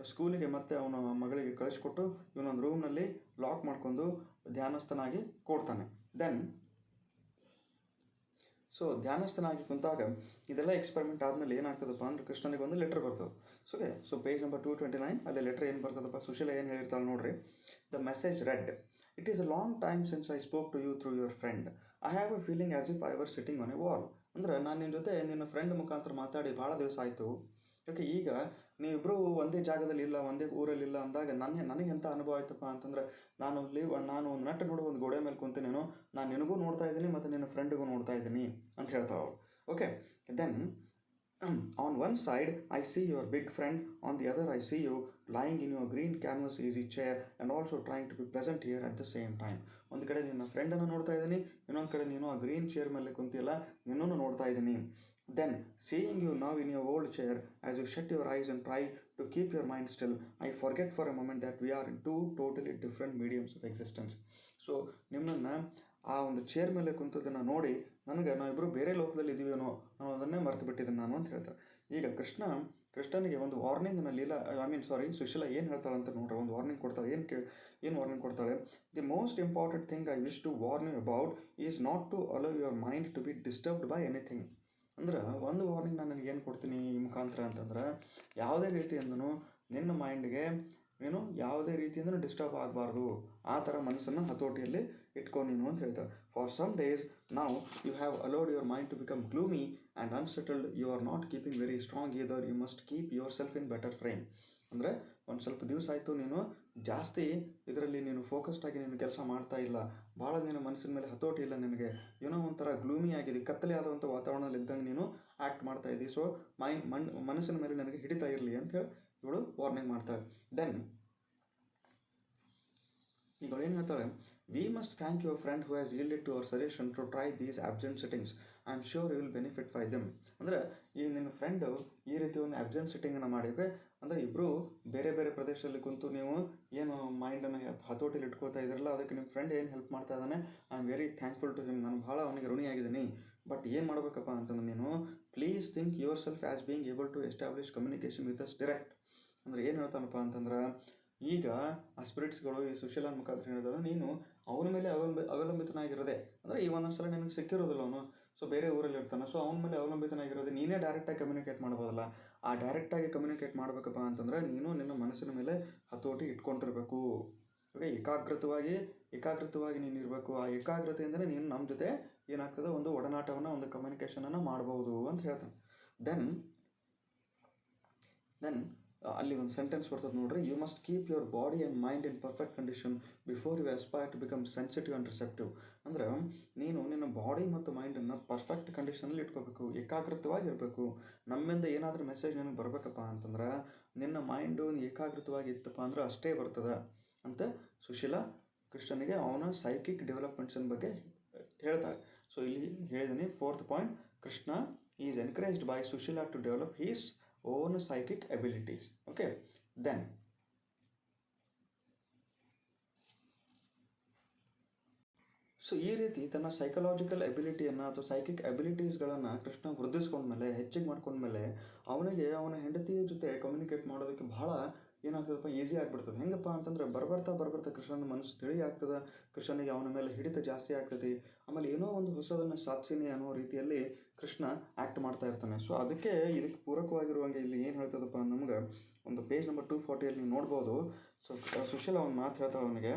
ಸ್ಕೂಲಿಗೆ ಮತ್ತೆ ಅವನ ಮಗಳಿಗೆ ಕಳಿಸ್ಕೊಟ್ಟು ಇವನೊಂದು ರೂಮ್ನಲ್ಲಿ ಲಾಕ್ ಮಾಡ್ಕೊಂಡು ಧ್ಯಾನಸ್ಥನಾಗಿ ಕೊಡ್ತಾನೆ. ದೆನ್ ಸೊ ಧ್ಯಾನಸ್ಥನಾಗಿ ಕುಂತಾಗ ಇದೆಲ್ಲ ಎಕ್ಸ್ಪೆರಿಮೆಂಟ್ ಆದಮೇಲೆ ಏನಾಗ್ತದಪ್ಪ ಅಂದ್ರೆ ಕೃಷ್ಣನಿಗೆ ಒಂದು ಲೆಟ್ರ್ ಬರ್ತದೆ. ಸೊ ಪೇಜ್ ನಂಬರ್ 229 ಅಲ್ಲಿ ಲೆಟ್ರ್ ಏನು ಬರ್ತದಪ್ಪ, ಸುಶೀಲ ಏನು ಹೇಳಿರ್ತಾಳೆ ನೋಡ್ರಿ. The message read, it is a long time since I spoke to you through your friend. I have a feeling as if I were sitting on a wall. ಅಂದ್ರೆ ನಾನು ನಿನ್ನ ಜೊತೆ ನಿನ್ನ ಫ್ರೆಂಡ್ ಮುಖಾಂತರ ಮಾತಾಡಿ ಭಾಳ ದಿವಸ ಆಯಿತು. ಓಕೆ, ಈಗ ನೀವಿಬ್ಬರು ಒಂದೇ ಜಾಗದಲ್ಲಿ ಇಲ್ಲ, ಒಂದೇ ಊರಲ್ಲಿಲ್ಲ ಅಂದಾಗ ನನಗೆ ಎಂಥ ಅನುಭವ ಆಯ್ತಪ್ಪ ಅಂತಂದ್ರೆ, ನಾನು ಒಂದು ನಟ್ಟು ನೋಡು ಒಂದು ಗೋಡೆ ಮೇಲೆ ಕುಂತೇನೇನೋ, ನಾನು ನಿನಗೂ ನೋಡ್ತಾ ಇದ್ದೀನಿ ಮತ್ತು ನಿನ್ನ ಫ್ರೆಂಡಿಗೂ ನೋಡ್ತಾ ಇದ್ದೀನಿ ಅಂತ ಹೇಳ್ತಾವೆ ಅವಳು. Okay, then on one side I see your big friend, on the other I see you lying in your green canvas easy chair and also trying to be present here at the same time. ಒಂದು ಕಡೆ ನಿನ್ನ ಫ್ರೆಂಡನ್ನು ನೋಡ್ತಾ ಇದ್ದೀನಿ, ಇನ್ನೊಂದು ಕಡೆ ನೀನು ಆ green chair ಮೇಲೆ ಕುಂತಿಲ್ಲ, ನಿನ್ನನ್ನು ನೋಡ್ತಾ ಇದ್ದೀನಿ. Then seeing you now in your old chair, as you shut your eyes and try to keep your mind still, I forget for a moment that we are in two totally different mediums of existence. So ನಿಮ್ಮನ್ನು ಆ ಒಂದು chair ಮೇಲೆ ಕುಂತದನ್ನು ನೋಡಿ ನನಗೆ ನಾವಿಬ್ಬರು ಬೇರೆ ಲೋಕದಲ್ಲಿ ಇದ್ದೀವೇನೋ ಅನ್ನೋದನ್ನೇ ಮರೆತು ಬಿಟ್ಟಿದ್ದೀನಿ ನಾನು ಅಂತ ಹೇಳ್ತಾರೆ. ಈಗ ಕೃಷ್ಣನಿಗೆ ಒಂದು ವಾರ್ನಿಂಗ್ನ ಸುಶೀಲಾ ಏನು ಹೇಳ್ತಾಳೆ ಅಂತ ನೋಡ್ರಿ, ಒಂದು ವಾರ್ನಿಂಗ್ ಕೊಡ್ತಾಳೆ. ಏನು ವಾರ್ನಿಂಗ್ ಕೊಡ್ತಾಳೆ? The most important thing I wish to warn you about is not to allow your mind to be disturbed by anything. ಅಂದ್ರೆ ಒಂದು ವಾರ್ನಿಂಗ್ ನಾನು ನನಗೆ ಏನು ಕೊಡ್ತೀನಿ ಈ ಮುಖಾಂತರ ಅಂತಂದ್ರೆ, ಯಾವುದೇ ರೀತಿಯಿಂದನೂ ನಿನ್ನ ಮೈಂಡ್ಗೆ ನೀನು ಯಾವುದೇ ರೀತಿಯಿಂದ ಡಿಸ್ಟರ್ಬ್ ಆಗಬಾರ್ದು, ಆ ಥರ ಮನಸ್ಸನ್ನು ಹತೋಟಿಯಲ್ಲಿ ಇಟ್ಕೊ ನೀನು ಅಂತ ಹೇಳ್ತಾರೆ. ಫಾರ್ ಸಮ್ ಡೇಸ್ ನಾವು you have allowed your mind to become gloomy and unsettled, you are not keeping very strong either, you must keep yourself in better frame. ಅಂದರೆ ಒಂದು ಸ್ವಲ್ಪ ದಿವಸ ಆಯಿತು ನೀನು ಜಾಸ್ತಿ ಇದರಲ್ಲಿ ನೀನು ಫೋಕಸ್ಡ್ ಆಗಿ ನೀನು ಕೆಲಸ ಮಾಡ್ತಾ ಇಲ್ಲ, ಭಾಳ ನೀನು ಮನಸ್ಸಿನ ಮೇಲೆ ಹತೋಟಿ ಇಲ್ಲ, ನಿನಗೆ ಏನೋ ಒಂಥರ ಗ್ಲೂಮಿ ಆಗಿದೆ, ಕತ್ತಲೆ ಆದಂಥ ವಾತಾವರಣದಲ್ಲಿ ಇದ್ದಂಗೆ ನೀನು ಆ್ಯಕ್ಟ್ ಮಾಡ್ತಾ ಇದ್ದಿ. ಸೊ ಮನಸ್ಸಿನ ಮೇಲೆ ನನಗೆ ಹಿಡಿತಾ ಇರಲಿ ಅಂತ ಹೇಳಿ ಇವಳು ವಾರ್ನಿಂಗ್ ಮಾಡ್ತಾಳೆ. ದೆನ್ ಈಗ ಏನು ಹೇಳ್ತಾಳೆ, we must thank your friend who has yielded to our suggestion to try these absent sittings, I am sure you will benefit by them. ಅಂದರೆ ಈಗ ನಿನ್ನ ಫ್ರೆಂಡು ಈ ರೀತಿ ಒಂದು ಆಬ್ಸೆಂಟ್ ಸಿಟ್ಟಿಂಗನ್ನು ಮಾಡಿ, ಓಕೆ, ಅಂದರೆ ಇಬ್ಬರು ಬೇರೆ ಬೇರೆ ಪ್ರದೇಶದಲ್ಲಿ ಕುಂತು ನೀವು ಏನು ಮೈಂಡನ್ನು ಹತೋಟಿಲಿ ಇಟ್ಕೊಳ್ತಾ ಇದ್ರಲ್ಲ, ಅದಕ್ಕೆ ನಿಮ್ಮ ಫ್ರೆಂಡ್ ಏನು ಹೆಲ್ಪ್ ಮಾಡ್ತಾ ಇದ್ದಾನೆ, I am very thankful to him, ನಾನು ಭಾಳ ಅವನಿಗೆ ಋಣಿಯಾಗಿದ್ದೀನಿ. ಬಟ್ ಏನು ಮಾಡಬೇಕಪ್ಪ ಅಂತಂದ್ರೆ ನೀನು please think yourself as being able to establish communication with us direct. ಅಂದರೆ ಏನು ಹೇಳ್ತಾನಪ್ಪ ಅಂತಂದ್ರೆ, ಈಗ ಆ ಸ್ಪಿರಿಟ್ಸ್ಗಳು ಈ ಸುಶೀಲನ ಮುಖಾಂತರ ಹೇಳಿದ್ರೆ ನೀನು ಅವನ ಮೇಲೆ ಅವಲಂಬಿತನಾಗಿರೋದೆ. ಅಂದರೆ ಈ ಒಂದೊಂದು ಸಲ ನಿನಗೆ ಸಿಕ್ಕಿರೋದಿಲ್ಲ ಅವನು, ಸೊ ಬೇರೆ ಊರಲ್ಲಿ ಇರ್ತಾನೆ, ಸೊ ಅವನ ಮೇಲೆ ಅವಲಂಬಿತನಾಗಿರೋದು, ನೀನೇ ಡೈರೆಕ್ಟಾಗಿ ಕಮ್ಯುನಿಕೇಟ್ ಮಾಡ್ಬೋದಲ್ಲ. ಆ ಡೈರೆಕ್ಟಾಗಿ ಕಮ್ಯುನಿಕೇಟ್ ಮಾಡಬೇಕಪ್ಪ ಅಂತಂದರೆ ನೀನು ನಿನ್ನ ಮನಸ್ಸಿನ ಮೇಲೆ ಹತೋಟಿ ಇಟ್ಕೊಂಡಿರ್ಬೇಕು. ಓಕೆ, ಏಕಾಗ್ರತವಾಗಿ ನೀನು ಇರಬೇಕು. ಆ ಏಕಾಗ್ರತೆಯಿಂದಲೇ ನೀನು ನಮ್ಮ ಜೊತೆ ಏನಾಗ್ತದೆ, ಒಂದು ಒಡನಾಟವನ್ನು, ಒಂದು ಕಮ್ಯುನಿಕೇಷನನ್ನು ಮಾಡ್ಬೋದು ಅಂತ ಹೇಳ್ತಾನೆ. ದೆನ್ ಅಲ್ಲಿ ಒಂದು ಸೆಂಟೆನ್ಸ್ ಬರ್ತದೆ ನೋಡ್ರಿ, you must keep your body and mind in perfect condition before you aspire to become sensitive and receptive. ಅಂದ್ರೆ ನೀನು ನಿನ್ನ ಬಾಡಿ ಮತ್ತು ಮೈಂಡನ್ನು ಪರ್ಫೆಕ್ಟ್ ಕಂಡೀಷನಲ್ಲಿ ಇಟ್ಕೋಬೇಕು, ಏಕಾಗ್ರತವಾಗಿರಬೇಕು. ನಮ್ಮಿಂದ ಏನಾದರೂ ಮೆಸೇಜ್ ನನಗೆ ಬರಬೇಕಪ್ಪ ಅಂತಂದ್ರೆ ನಿನ್ನ ಮೈಂಡು ಏಕಾಗ್ರತವಾಗಿ ಇತ್ತಪ್ಪ ಅಂದ್ರೆ ಅಷ್ಟೇ ಬರ್ತದೆ ಅಂತ ಸುಶೀಲಾ ಕೃಷ್ಣನಿಗೆ ಅವನ ಸೈಕಿಕ್ ಡೆವಲಪ್ಮೆಂಟ್ಸಿನ ಬಗ್ಗೆ ಹೇಳ್ತಾಳೆ. ಸೊ ಇಲ್ಲಿ ಹೇಳಿದ್ದೀನಿ, fourth point, Krishna is encouraged by Sushila to develop his own psychic abilities. Okay, then so ಈ ರೀತಿ ತನ್ನ ಸೈಕಲಾಜಿಕಲ್ ಎಬಿಲಿಟಿಯನ್ನು ಅಥವಾ ಸೈಕಿಕ್ ಎಬಿಲಿಟೀಸ್ಗಳನ್ನು ಕೃಷ್ಣ ವೃದ್ಧಿಸ್ಕೊಂಡ್ಮೇಲೆ, ಹೆಚ್ಚಿಗೆ ಮಾಡ್ಕೊಂಡ್ಮೇಲೆ ಅವನಿಗೆ ಅವನ ಹೆಂಡತಿಯ ಜೊತೆ ಕಮ್ಯುನಿಕೇಟ್ ಮಾಡೋದಕ್ಕೆ ಭಾಳ ಏನಾಗ್ತದಪ್ಪ, ಈಸಿ ಆಗಿಬಿಡ್ತದೆ. ಹೆಂಗಪ್ಪ ಅಂತಂದ್ರೆ ಬರ್ಬರ್ತಾ ಕೃಷ್ಣನ ಮನಸ್ಸು ತಿಳಿ ಆಗ್ತದೆ, ಕೃಷ್ಣನಿಗೆ ಅವನ ಮೇಲೆ ಹಿಡಿತ ಜಾಸ್ತಿ ಆಗ್ತದೆ. ಆಮೇಲೆ ಏನೋ ಒಂದು ಹೊಸದನ್ನು ಸಾಧಿಸಿನಿ ಅನ್ನೋ ರೀತಿಯಲ್ಲಿ ಕೃಷ್ಣ ಆ್ಯಕ್ಟ್ ಮಾಡ್ತಾ ಇರ್ತಾನೆ. ಸೊ ಇದಕ್ಕೆ ಪೂರಕವಾಗಿರುವಂಗೆ ಇಲ್ಲಿ ಏನು ಹೇಳ್ತದಪ್ಪ ನಮ್ಗೆ, ಒಂದು ಪೇಜ್ ನಂಬರ್ 240 ನೀವು ನೋಡ್ಬೋದು. ಸೊ ಸುಶೀಲಾ ಒಂದು ಮಾತು ಹೇಳ್ತಾಳೆ ಅವನಿಗೆ,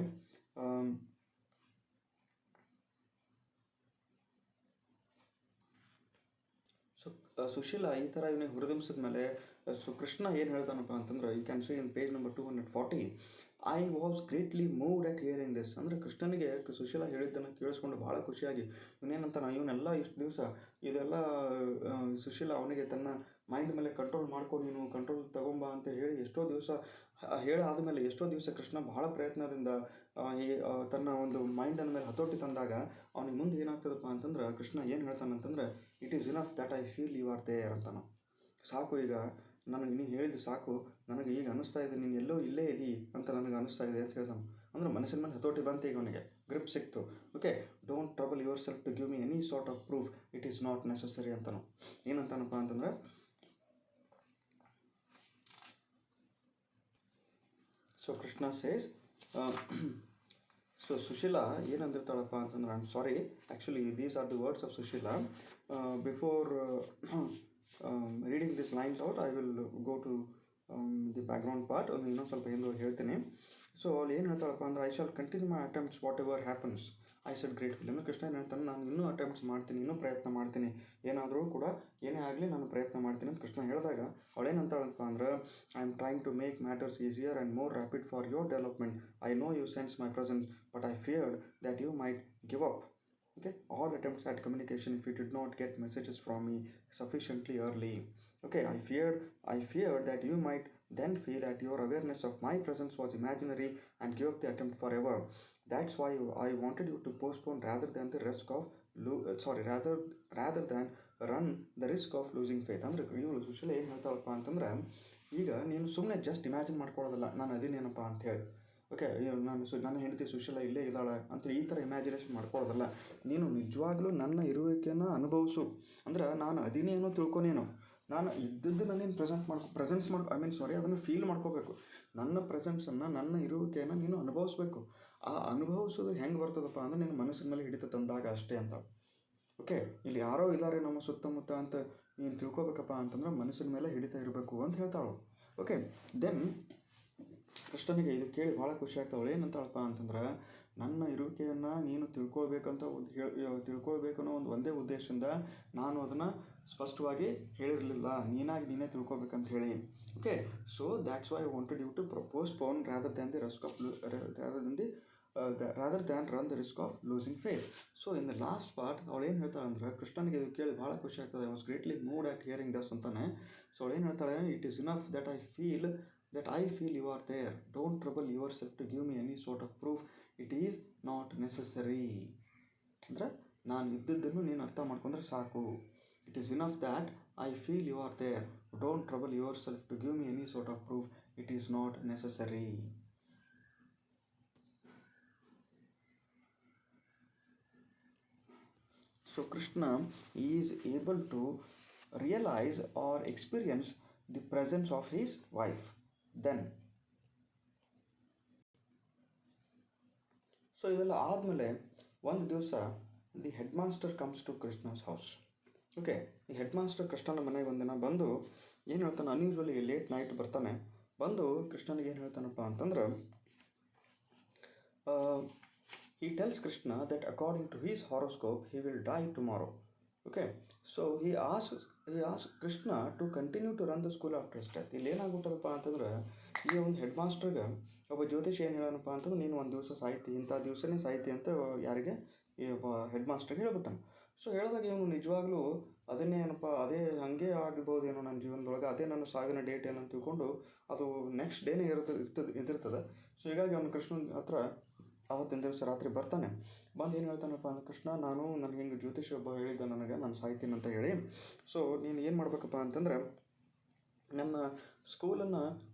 ಸುಶೀಲಾ ಈ ಥರ ಇವನಿಗೆ ಹುರಿದುಂಬಿಸಿದ ಮೇಲೆ ಸೊ ಕೃಷ್ಣ ಏನು ಹೇಳ್ತಾನಪ್ಪ ಅಂತಂದ್ರೆ, you can see in page number 240, I was greatly moved at hearing this. ಅಂದರೆ ಕೃಷ್ಣನಿಗೆ ಸುಶೀಲಾ ಹೇಳಿದ್ದನ್ನು ಕೇಳಿಸ್ಕೊಂಡು ಭಾಳ ಖುಷಿಯಾಗಿ ಇವನೇನಂತಾನ, ಇವನ್ನೆಲ್ಲ ಇಷ್ಟು ದಿವಸ ಇದೆಲ್ಲ ಸುಶೀಲಾ ಅವನಿಗೆ ತನ್ನ ಮೈಂಡ್ ಮೇಲೆ ಕಂಟ್ರೋಲ್ ಮಾಡ್ಕೊಂಡು ನೀನು ಕಂಟ್ರೋಲ್ ತಗೊಂಬ ಅಂತ ಹೇಳಿ ಎಷ್ಟೋ ದಿವಸ ಹೇಳಾದಮೇಲೆ ಎಷ್ಟೋ ದಿವಸ ಕೃಷ್ಣ ಭಾಳ ಪ್ರಯತ್ನದಿಂದ ತನ್ನ ಒಂದು ಮೈಂಡನ ಮೇಲೆ ಹತೋಟಿ ತಂದಾಗ ಅವನಿಗೆ ಮುಂದೆ ಏನಾಗ್ತದಪ್ಪ ಅಂತಂದ್ರೆ, ಕೃಷ್ಣ ಏನು ಹೇಳ್ತಾನಂತಂದ್ರೆ, it is enough that I feel you are there ಅಂತಾನು. ಸಾಕು, ಈಗ ನನಗೆ ನೀನು ಹೇಳಿದ್ದು ಸಾಕು, ನನಗೆ ಈಗ ಅನ್ನಿಸ್ತಾ ಇದೆ ನೀನು ಎಲ್ಲೋ ಇಲ್ಲೇ ಇದೀ ಅಂತ ನನಗೆ ಅನ್ನಿಸ್ತಾ ಇದೆ ಅಂತ ಹೇಳ್ತಾನೆ. ಅಂದರೆ ಮನಸ್ಸಿನ ಮೇಲೆ ಹತೋಟಿ ಬಂತು, ಈಗ ಅವನಿಗೆ ಗ್ರಿಪ್ ಸಿಕ್ತು. Okay, don't trouble yourself to give me any sort of proof, it is not necessary ಅಂತಾನು. ಏನಂತಾನಪ್ಪ ಅಂತಂದ್ರೆ, so Krishna says, so Sushila ಏನಂದಿರ್ತಾಳಪ್ಪ ಅಂತಂದ್ರೆ, I am sorry, actually these are the words of Sushila. Before reading this lines out, I will go to the background part. ಇನ್ನೊಂದು ಸ್ವಲ್ಪ ಏನು ಹೇಳ್ತೀನಿ. So ಅಲ್ಲಿ ಏನು ಹೇಳ್ತಾಳಪ್ಪ ಅಂದ್ರೆ, I shall continue my attempts whatever happens. I said grateful. ಅಂದರೆ ಕೃಷ್ಣ ಏನು ಹೇಳ್ತಾನೆ, ನಾನು ಇನ್ನೂ ಅಟೆಂಪ್ಟ್ಸ್ ಮಾಡ್ತೀನಿ, ಇನ್ನೂ ಪ್ರಯತ್ನ ಮಾಡ್ತೀನಿ, ಏನಾದರೂ ಕೂಡ ಏನೇ ಆಗಲಿ ನಾನು ಪ್ರಯತ್ನ ಮಾಡ್ತೀನಿ ಅಂತ ಕೃಷ್ಣ ಹೇಳಿದಾಗ ಅವಳೇನಂತಾಳಪ್ಪ ಅಂದ್ರೆ, I am trying to make matters easier and more rapid for your development. I know you sense my presence but I feared that you might give up. Okay, all attempts at communication if you did not get messages from me sufficiently early. Okay, I feared that you might then feel that your awareness of my presence was imaginary and give up the attempt forever. That's why I wanted you to postpone rather than the risk of rather than run the risk of losing faith. ಅಂದರೆ ಇವಳು ಸುಶೀಲ ಏನು ಹೇಳ್ತಾಳಪ್ಪ ಅಂತಂದ್ರೆ, ಈಗ ನೀನು ಸುಮ್ಮನೆ just imagine ಮಾಡ್ಕೊಳ್ಳೋದಲ್ಲ ನಾನು ಅದೇನೇನಪ್ಪ ಅಂಥೇಳಿ. Okay, ನನ್ನ ಹೆಂಡತಿ ಸುಶೀಲ ಇಲ್ಲೇ ಇದ್ದಾಳೆ ಅಂತ ಈ ಥರ ಇಮ್ಯಾಜಿನೇಷನ್ ಮಾಡ್ಕೊಳ್ಳೋದಲ್ಲ, ನೀನು ನಿಜವಾಗ್ಲೂ ನನ್ನ ಇರುವಿಕೆಯನ್ನು ಅನುಭವಿಸು. ಅಂದ್ರೆ ನಾನು ಅದಿನೇನೋ ತಿಳ್ಕೊನೇನೋ, ನಾನು ಇದ್ದದ್ದು ನಾನೇನು ಪ್ರೆಸೆನ್ಸ್ ಅದನ್ನು ಫೀಲ್ ಮಾಡ್ಕೋಬೇಕು. ನನ್ನ ಪ್ರೆಸೆನ್ಸನ್ನು, ನನ್ನ ಇರುವಿಕೆಯನ್ನು ನೀನು ಅನುಭವಿಸ್ಬೇಕು. ಆ ಅನುಭವಿಸೋದು ಹೆಂಗೆ ಬರ್ತದಪ್ಪ ಅಂದರೆ ನಿನ್ನ ಮನಸ್ಸಿನ ಮೇಲೆ ಹಿಡಿತ ತಂದಾಗ ಅಷ್ಟೇ ಅಂತ. ಓಕೆ, ಇಲ್ಲಿ ಯಾರೋ ಇದ್ದಾರೆ ನಮ್ಮ ಸುತ್ತಮುತ್ತ ಅಂತ ನೀನು ತಿಳ್ಕೊಬೇಕಪ್ಪ ಅಂತಂದ್ರೆ ಮನಸ್ಸಿನ ಮೇಲೆ ಹಿಡಿತ ಇರಬೇಕು ಅಂತ ಹೇಳ್ತಾಳು. ಓಕೆ, ದೆನ್ ಕೃಷ್ಣನಿಗೆ ಇದು ಕೇಳಿ ಭಾಳ ಖುಷಿ ಆಗ್ತಾವಳು. ಏನಂತಾಳಪ್ಪ ಅಂತಂದ್ರೆ, ನನ್ನ ಇರುವಿಕೆಯನ್ನು ನೀನು ತಿಳ್ಕೊಳ್ಬೇಕನ್ನೋ ಒಂದೇ ಉದ್ದೇಶದಿಂದ ನಾನು ಅದನ್ನು ಸ್ಪಷ್ಟವಾಗಿ ಹೇಳಿರಲಿಲ್ಲ, ನೀನೇ ತಿಳ್ಕೊಬೇಕಂತ ಹೇಳಿ. Okay, so that's why I wanted you to postpone rather than run the risk of losing faith. So in the last part ಅವಳು ಏನು ಹೇಳ್ತಾಳೆ ಅಂದ್ರೆ, ಕೃಷ್ಣನಿಗೆ ಇದು ಕೇಳಿ ಭಾಳ ಖುಷಿ ಆಗ್ತದೆ. I was greatly moved at hearing thus ಅಂತಾನೆ. ಸೊ ಅವಳು ಏನು ಹೇಳ್ತಾಳೆ, it is enough that I feel you are there. Don't trouble yourself to give me any sort of proof. It is not necessary. ಅಂದರೆ ನಾನು ಇದ್ದದ್ದನ್ನು ನೀನು ಅರ್ಥ ಮಾಡ್ಕೊಂಡ್ರೆ ಸಾಕು. It is enough that I feel you are there. Don't trouble yourself to give me any sort of proof. It is not necessary. So Krishna is able to realize or experience the presence of his wife. Then so ಇದೆಲ್ಲ ಆದಮೇಲೆ ಒಂದು ದಿವಸ the headmaster comes to Krishna's house. Okay, ಈ headmaster ಕೃಷ್ಣನ ಮನೆಗೆ ಒಂದಿನ ಬಂದು ಏನು ಹೇಳ್ತಾನೆ, ಅನ್ಯೂಶ್ವಲಿ ಲೇಟ್ ನೈಟ್ ಬರ್ತಾನೆ. ಬಂದು ಕೃಷ್ಣನಿಗೆ ಏನು ಹೇಳ್ತಾನಪ್ಪ ಅಂತಂದ್ರೆ, he tells Krishna that according to his horoscope he will die tomorrow. Okay, so he asks Krishna to continue to run the school after his death. ಇಲ್ಲಿ ಏನಾಗ್ಬಿಟ್ಟದಪ್ಪ ಅಂತಂದ್ರೆ, ಈ ಒಂದು ಹೆಡ್ ಮಾಸ್ಟರ್ಗೆ ಒಬ್ಬ ಜ್ಯೋತಿಷಿ ಏನು ಹೇಳೋಣಪ್ಪ ಅಂತಂದ್ರೆ, ನೀನು ಒಂದು ದಿವಸ ಸಾಯ್ತಿ, ಇಂಥ ದಿವಸನೇ ಸಾಯ್ತಿ ಅಂತ ಯಾರಿಗೆ, ಈ ಒಬ್ಬ ಹೆಡ್ ಮಾಸ್ಟರ್ಗೆ ಹೇಳ್ಬಿಟ್ಟಾನೆ. ಸೊ ಹೇಳಿದಾಗ ಇವನು ನಿಜವಾಗ್ಲೂ ಅದನ್ನೇ ಏನಪ್ಪ, ಅದೇ ಹಾಗೆ ಆಗ್ಬೋದೇನೋ ನನ್ನ ಜೀವನದೊಳಗೆ, ಅದೇ ನನ್ನ ಸಾವಿನ ಡೇಟ್ ಏನಂತ ತಿಳ್ಕೊಂಡು ಅದು ನೆಕ್ಸ್ಟ್ ಡೇನೇ ಇದಿರ್ತದೆ. ಸೊ ಹೀಗಾಗಿ ಅವನು ಕೃಷ್ಣನ ಹತ್ರ ಆವತ್ತಿನ ದಿವಸ ರಾತ್ರಿ ಬರ್ತಾನೆ. ಬಂದು ಏನು ಹೇಳ್ತಾನಪ್ಪ ಅಂದ್ರೆ, ಕೃಷ್ಣ ನನಗೆ ಹಿಂಗೆ ಜ್ಯೋತಿಷಿ ಒಬ್ಬ ಹೇಳಿದ್ದ ನನಗೆ ನಾನು ಸಾಯ್ತೀನಿ ಅಂತ ಹೇಳಿ. ಸೊ ನೀನು ಏನು ಮಾಡ್ಬೇಕಪ್ಪ ಅಂತಂದ್ರೆ, ನನ್ನ ಸ್ಕೂಲನ್ನು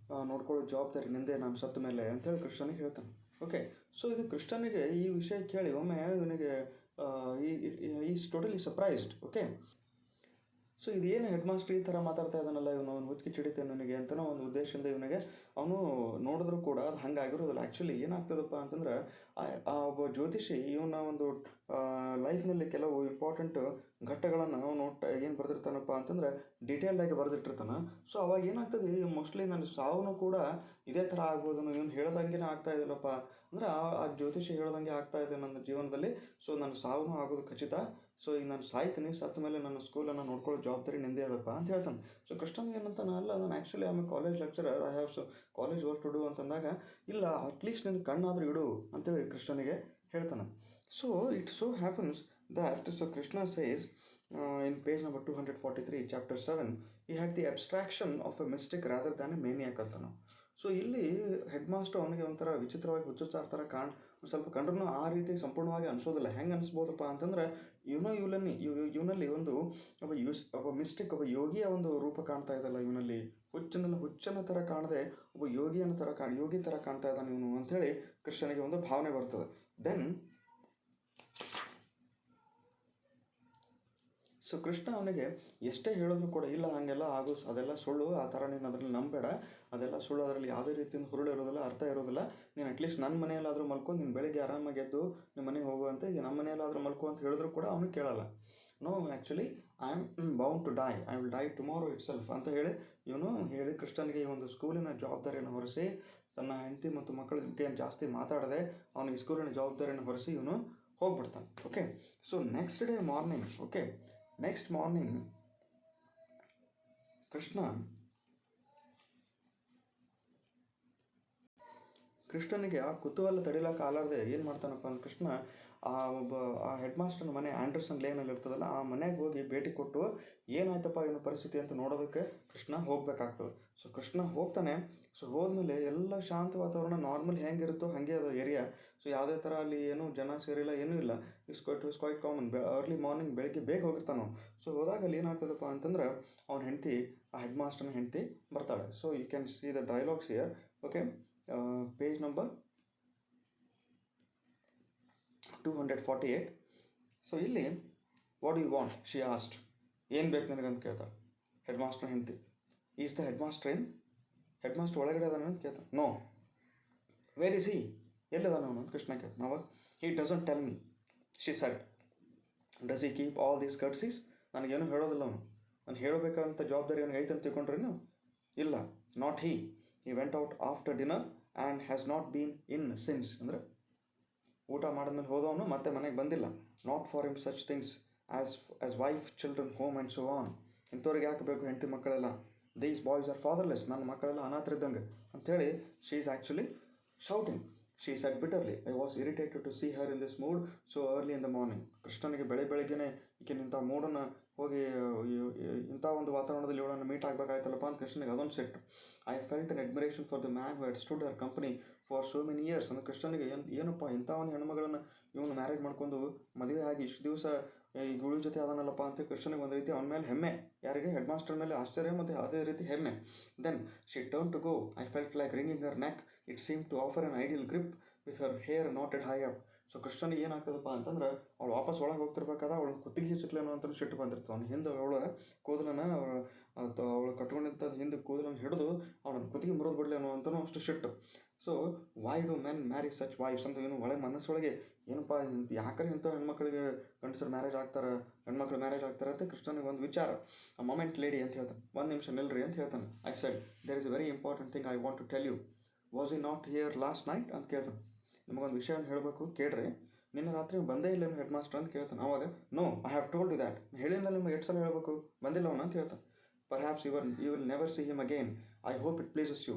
ನೋಡ್ಕೊಳ್ಳೋ ಜವಾಬ್ದಾರಿ ನಿಂದೆ ನಾನು ಸತ್ತ ಮೇಲೆ ಅಂತೇಳಿ ಕೃಷ್ಣನಿಗೆ ಹೇಳ್ತಾನೆ. ಓಕೆ, ಸೊ ಇದು ಕೃಷ್ಣನಿಗೆ ಈ ವಿಷಯ ಕೇಳಿ ಒಮ್ಮೆ ಇವನಿಗೆ is totally surprised. Okay, so ಇದೇನು ಹೆಡ್ ಮಾಸ್ಟರ್ ಈ ಥರ ಮಾತಾಡ್ತಾ ಇದ್ದಾನಲ್ಲ, ಇವನು ಹುಚ್ಚಿ ಚಿಡಿತೇನೆ ನನಗೆ ಅಂತನೋ ಒಂದು ಉದ್ದೇಶದಿಂದ ಇವನಿಗೆ ಅವನು ನೋಡಿದ್ರು ಕೂಡ ಅದು ಹಂಗಾಗಿರೋದಿಲ್ಲ. ಆ್ಯಕ್ಚುಲಿ ಏನಾಗ್ತದಪ್ಪ ಅಂತಂದ್ರೆ, ಆ ಒಬ್ಬ ಜ್ಯೋತಿಷಿ ಇವನ ಒಂದು ಲೈಫ್ನಲ್ಲಿ ಕೆಲವು ಇಂಪಾರ್ಟೆಂಟ್ ಘಟ್ಟಗಳನ್ನು ಅವನು ಏನು ಬರೆದಿರ್ತಾನಪ್ಪ ಅಂತಂದ್ರೆ ಡೀಟೇಲ್ಡಾಗಿ ಬರೆದಿಟ್ಟಿರ್ತಾನೆ. ಸೊ ಅವಾಗ ಏನಾಗ್ತದೆ, ಮೋಸ್ಟ್ಲಿ ನನ್ನ ಸಾವು ಕೂಡ ಇದೇ ಥರ ಆಗ್ಬೋದು, ಇವನು ಹೇಳ್ದಂಗೆ ಆಗ್ತಾ ಇದ್ದಿಲ್ಲಪ್ಪ ಅಂದರೆ ಆ ಜ್ಯೋತಿಷಿ ಹೇಳ್ದಂಗೆ ಆಗ್ತಾ ಇದೆ ನನ್ನ ಜೀವನದಲ್ಲಿ. ಸೊ ನನ್ನ ಸಾವು ಆಗೋದು ಖಚಿತ. ಸೊ ಈಗ ನಾನು ಸಾಯ್ತೀನಿ, ಸತ್ತ ಮೇಲೆ ನನ್ನ ಸ್ಕೂಲನ್ನು ನೋಡ್ಕೊಳ್ಳೋ ಜವಾಬ್ದಾರಿ ನಿಂದೇ ಅದಪ್ಪ ಅಂತ ಹೇಳ್ತಾನೆ. ಸೊ ಕೃಷ್ಣನಿಗೆ ಏನಂತಾನೆ, ಅಲ್ಲ ನಾನು ಆ್ಯಕ್ಚುಲಿ ಆಮೇಲೆ college lecturer, I have college work to do ಅಂತಂದಾಗ, ಇಲ್ಲ ಅಟ್ಲೀಸ್ಟ್ ನಿನ್ನ ಕಣ್ಣಾದರೂ ಇಡು ಅಂತೇಳಿ ಕೃಷ್ಣನಿಗೆ ಹೇಳ್ತಾನೆ. So it so happens that so Krishna says in page number 243 chapter 7, he had the abstraction of a mystic rather than a maniac ಅಂತನು. So ಇಲ್ಲಿ ಹೆಡ್ ಮಾಸ್ಟರ್ ಅವನಿಗೆ ಒಂಥರ ವಿಚಿತ್ರವಾಗಿ ಹುಚ್ಚುಚ್ಚಾರ ಥರ ಸ್ವಲ್ಪ ಕಂಡ್ರೂ ಆ ರೀತಿ ಸಂಪೂರ್ಣವಾಗಿ ಅನಿಸೋದಿಲ್ಲ. ಹೆಂಗೆ ಅನಿಸ್ಬೋದಪ್ಪ ಅಂತಂದ್ರೆ, ಇವನಲ್ಲಿ ಒಬ್ಬ ಮಿಸ್ಟಿಕ್, ಒಬ್ಬ ಯೋಗಿಯ ಒಂದು ರೂಪ ಕಾಣ್ತಾ ಇದಲ್ಲ ಇವನಲ್ಲಿ. ಹುಚ್ಚನ ಥರ ಕಾಣದೆ ಒಬ್ಬ ಯೋಗಿ ಥರ ಕಾಣ್ತಾ ಇದ್ದಾನೆ ಇವನು ಅಂಥೇಳಿ ಕೃಷ್ಣನಿಗೆ ಒಂದು ಭಾವನೆ ಬರ್ತದೆ. ದೆನ್ ಸೊ ಕೃಷ್ಣ ಅವನಿಗೆ ಎಷ್ಟೇ ಹೇಳಿದ್ರು ಕೂಡ, ಇಲ್ಲ ಹಾಗೆಲ್ಲ ಅದೆಲ್ಲ ಸುಳ್ಳು, ಆ ಥರ ನೀನು ಅದರಲ್ಲಿ ನಂಬೇಡ, ಅದೆಲ್ಲ ಸುಳ್ಳು, ಅದರಲ್ಲಿ ಯಾವುದೇ ರೀತಿಯಿಂದ ಹುರುಳು ಇರೋದಿಲ್ಲ, ಅರ್ಥ ಇರೋದಿಲ್ಲ. ನೀನು ಅಟ್ಲೀಸ್ಟ್ ನನ್ನ ಮನೆಯಲ್ಲಾದರೂ ಮಲ್ಕೊಂಡು ನೀನು ಬೆಳಿಗ್ಗೆ ಆರಾಮಾಗಿ ಎದ್ದು ನಿಮ್ಮ ಮನೆಗೆ ಹೋಗುವಂತೆ, ಈಗ ನಮ್ಮ ಮನೆಯಲ್ಲಾದರೂ ಮಲ್ಕೊ ಅಂತ ಹೇಳಿದ್ರು ಕೂಡ ಅವನು ಕೇಳಲ್ಲ. No, actually I am bound to die, I will die tomorrow itself ಅಂತ ಹೇಳಿ ಕೃಷ್ಣನಿಗೆ ಈ ಒಂದು ಸ್ಕೂಲಿನ ಜವಾಬ್ದಾರಿಯನ್ನು ಹೊರಿಸಿ, ತನ್ನ ಹೆಂಡತಿ ಮತ್ತು ಮಕ್ಕಳ ಬಗ್ಗೆ ಜಾಸ್ತಿ ಮಾತಾಡದೆ ಅವನಿಗೆ ಸ್ಕೂಲಿನ ಜವಾಬ್ದಾರಿಯನ್ನು ಹೊರಿಸಿ ಇವನು ಹೋಗ್ಬಿಡ್ತಾನೆ. Okay, so next day morning, okay, next morning ಕೃಷ್ಣನಿಗೆ ಆ ಕುತೂಹಲ ತಡಿಲಕ್ಕೆ ಆಲಾರ್ದೆ ಏನು ಮಾಡ್ತಾನಪ್ಪ ಅಂದ್ರೆ ಕೃಷ್ಣ ಆ ಹೆಡ್ ಮಾಸ್ಟರ್ನ ಮನೆ ಆ್ಯಂಡರ್ಸನ್ ಲೇನಲ್ಲಿ ಇರ್ತದಲ್ಲ, ಆ ಮನೆಗೆ ಹೋಗಿ ಭೇಟಿ ಕೊಟ್ಟು ಏನಾಯ್ತಪ್ಪ ಏನು ಪರಿಸ್ಥಿತಿ ಅಂತ ನೋಡೋದಕ್ಕೆ ಕೃಷ್ಣ ಹೋಗ್ಬೇಕಾಗ್ತದೆ. ಸೊ ಕೃಷ್ಣ ಹೋಗ್ತಾನೆ. ಸೊ ಹೋದ್ಮೇಲೆ ಎಲ್ಲ ಶಾಂತ ವಾತಾವರಣ, ನಾರ್ಮಲ್ ಹೆಂಗಿರುತ್ತೋ ಹಾಗೆ ಅದು ಏರಿಯಾ. ಸೊ ಯಾವುದೇ ಥರ ಅಲ್ಲಿ ಏನೂ ಜನ ಸೇರಿಲ್ಲ, ಏನೂ ಇಲ್ಲ. It's quite common. Early morning ಬೆಳಗ್ಗೆ ಬೇಗ ಹೋಗಿರ್ತಾನೆ ಅವನು. ಸೊ ಹೋದಾಗ ಅಲ್ಲಿ ಏನಾಗ್ತದಪ್ಪ ಅಂತಂದ್ರೆ ಅವನ ಹೆಂಡತಿ, ಆ ಹೆಡ್ ಮಾಸ್ಟರ್ನ ಹೆಂಡತಿ ಬರ್ತಾಳೆ. So you can see the dialogues here. Okay, page number 248. So ಇಲ್ಲಿ what you want she asked, ಏನು ಬೇಕು ನನಗಂತ ಕೇಳ್ತಾಳೆ ಹೆಡ್ ಮಾಸ್ಟರ್ ಹೆಂಡತಿ. ಈಸ್ ದ ಹೆಡ್ ಮಾಸ್ಟರ್ ಏನು, ಹೆಡ್ ಮಾಸ್ಟರ್ ಒಳಗಡೆ ಅದಾನೆ ಅಂತ ಕೇಳ್ತಾನೆ. ನೋ. ವೇರ್ ಇಸ್ ಹಿ, ಎಲ್ಲಿದಾನ ಅವನು ಅಂತ ಕೃಷ್ಣ ಕೇಳ್ತಾನೆ. ಅವಾಗ he doesn't tell me she said. Does he keep all these courtesies, ನನಗೇನು ಹೇಳೋದಿಲ್ಲ ಅವನು. ನಾನು ಹೇಳಬೇಕಂತ ಜವಾಬ್ದಾರಿ ಅವನಿಗೆ ಐತೆ ಅಂತ ತಿಳ್ಕೊಂಡ್ರೇನು? ಇಲ್ಲ. Not he went out after dinner and has not been in since. ಅಂದರೆ ಊಟ ಮಾಡಿದ್ಮೇಲೆ ಹೋದವನು ಮತ್ತೆ ಮನೆಗೆ ಬಂದಿಲ್ಲ. Not for him such things as wife, children, home and so on. ಇಂಥವ್ರಿಗೆ ಯಾಕೆ ಬೇಕು ಹೆಂಡತಿ ಮಕ್ಕಳೆಲ್ಲ? ದೀಸ್ ಬಾಯ್ಸ್ ಆರ್ ಫಾದರ್ಲೆಸ್, ನನ್ನ ಮಕ್ಕಳೆಲ್ಲ ಅನಾಥರಿದ್ದಂಗೆ ಅಂಥೇಳಿ she is actually shouting. She said bitterly, I was irritated to see her in this mood so early in the morning. ಕೃಷ್ಣನಿಗೆ ಬೆಳಗ್ಗೆನೇ ಈಕೆ ಇಂಥ ಮೂಡನ್ನು ಹೋಗಿ ಇಂಥ ಒಂದು ವಾತಾವರಣದಲ್ಲಿ ಇವಳನ್ನು ಮೀಟ್ ಆಗಬೇಕಾಯ್ತಲ್ಲಪ್ಪ ಅಂತ ಕೃಷ್ಣನಿಗೆ ಅದೊಂದು set. I felt an admiration for the man who had stood her company for so many years. ಅಂದರೆ ಕೃಷ್ಣನಿಗೆ ಏನಪ್ಪ ಇಂಥ ಒಂದು ಹೆಣ್ಮಗಳನ್ನು ಇವನು ಮ್ಯಾರೇಜ್ ಮಾಡ್ಕೊಂಡು ಮದುವೆ ಆಗಿ ಇಷ್ಟು ದಿವಸ ಈ ಗುಳಿ ಜೊತೆ ಅದಾನಲ್ಲಪ್ಪ ಅಂತ ಕೃಷ್ಣನಿಗೆ ಒಂದು ರೀತಿ ಅವನ ಮೇಲೆ ಹೆಮ್ಮೆ. ಯಾರಿಗೆ? ಹೆಡ್ ಮಾಸ್ಟರ್ ಮೇಲೆ ಆಶ್ಚರ್ಯ ಮತ್ತು ಅದೇ ರೀತಿ ಹೆಮ್ಮೆ. Then she turn to go. I felt like wringing her neck. It seem to offer an ideal grip with her hair knotted high up. So ಕೃಷ್ಣನಿಗೆ ಏನಾಗ್ತದಪ್ಪ ಅಂತಂದ್ರೆ ಅವಳು ವಾಪಸ್ ಒಳಗೆ ಹೋಗ್ತಿರ್ಬೇಕಾದ ಅವಳು ಕುತ್ತಿಗೆ ಚಿಟ್ಲೇನೋ ಅಂತ ಸಿಟ್ಟು ಬಂದಿರ್ತದೆ. ಅವ್ನು ಹಿಂದೆ ಅವಳ ಕೂದಲನ್ನು ಅವಳು ಕಟ್ಕೊಂಡಿರ್ತದ ಹಿಂದೆ ಕೂದಲನ್ನು ಹಿಡಿದು ಅವಳನ್ನು ಕುತ್ತಿಗೆ ಮುರಿದು ಬಿಡಲೇನೋ ಅಂತಲೂ ಅಷ್ಟು ಸಿಟ್ಟು. So why do men marry such wives ಅಂತ ಏನು ಒಳಗೆ ಮನಸ್ಸೊಳಗೆ ಏನಪ್ಪ ಯಾಕಂದ್ರೆ ಇಂಥ ಹೆಣ್ಮಕ್ಳಿಗೆ ಗಂಡಸರು ಮ್ಯಾರೇಜ್ ಆಗ್ತಾರೆ, ಹೆಣ್ಮಕ್ಳು ಮ್ಯಾರೇಜ್ ಆಗ್ತಾರೆ ಅಂತ ಕೃಷ್ಣನಿಗೆ ಒಂದು ವಿಚಾರ. ಆ ಮೊಮೆಂಟ್ ಲೇಡಿ ಅಂತ ಹೇಳ್ತಾನೆ. ಒಂದು ನಿಮಿಷ ನಿಲ್ರಿ ಅಂತ ಹೇಳ್ತಾನೆ. I said there is a very important thing I want to tell you. Was he not here last night ಅಂತ ಕೇಳ್ತಾನೆ. ನಿಮಗೊಂದು ವಿಷಯವನ್ನು ಹೇಳಬೇಕು, ಕೇಳ್ರಿ. ನಿನ್ನೆ ರಾತ್ರಿ ಬಂದೇ ಇಲ್ಲ ಹೆಡ್ ಮಾಸ್ಟರ್ ಅಂತ ಕೇಳ್ತಾನೆ. ಆವಾಗ no I have told you that, ಹೇಳಿಲ್ಲ ನಿಮ್ಗೆ 8 ಸಲ ಹೇಳಬೇಕು, ಬಂದಿಲ್ಲ ಅವನು ಅಂತ ಹೇಳ್ತಾನೆ. Perhaps you will never see him again. I hope it pleases you.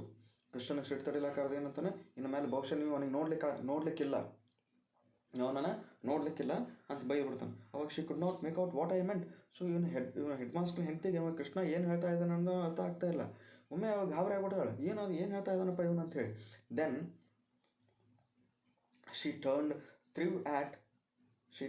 ಕೃಷ್ಣನಿಗೆ ಸಿಟ್ಟು ತಡಿಲಾಕಾರ್ದು ಏನಂತಾನೆ, ಇನ್ನು ಮೇಲೆ ಬಹುಶಃ ನೀವು ಅವನಿಗೆ ನೋಡಲಿಕ್ಕಿಲ್ಲ ಅಂತ ಬೈದ್ಬಿಡ್ತಾನೆ. ಅವಾಗ she could not make out what I made. So ಇವನು ಹೆಡ್ ಮಾಸ್ಟರ್ ಹೆಂಡತಿಗೆ ಅವಾಗ ಕೃಷ್ಣ ಏನು ಹೇಳ್ತಾ ಇದ್ದಾನೆ ಅನ್ನೋ ಅರ್ಥ ಆಗ್ತಾ ಇಲ್ಲ. ಒಮ್ಮೆ ಅವಾಗ ಗಾಬರಿ ಆಗ್ಬಿಟ್ಟಾಳೆ, ಏನು ಹೇಳ್ತಾ ಇದ್ದಾನಪ್ಪ ಇವನು ಅಂತ ಹೇಳಿ. Then she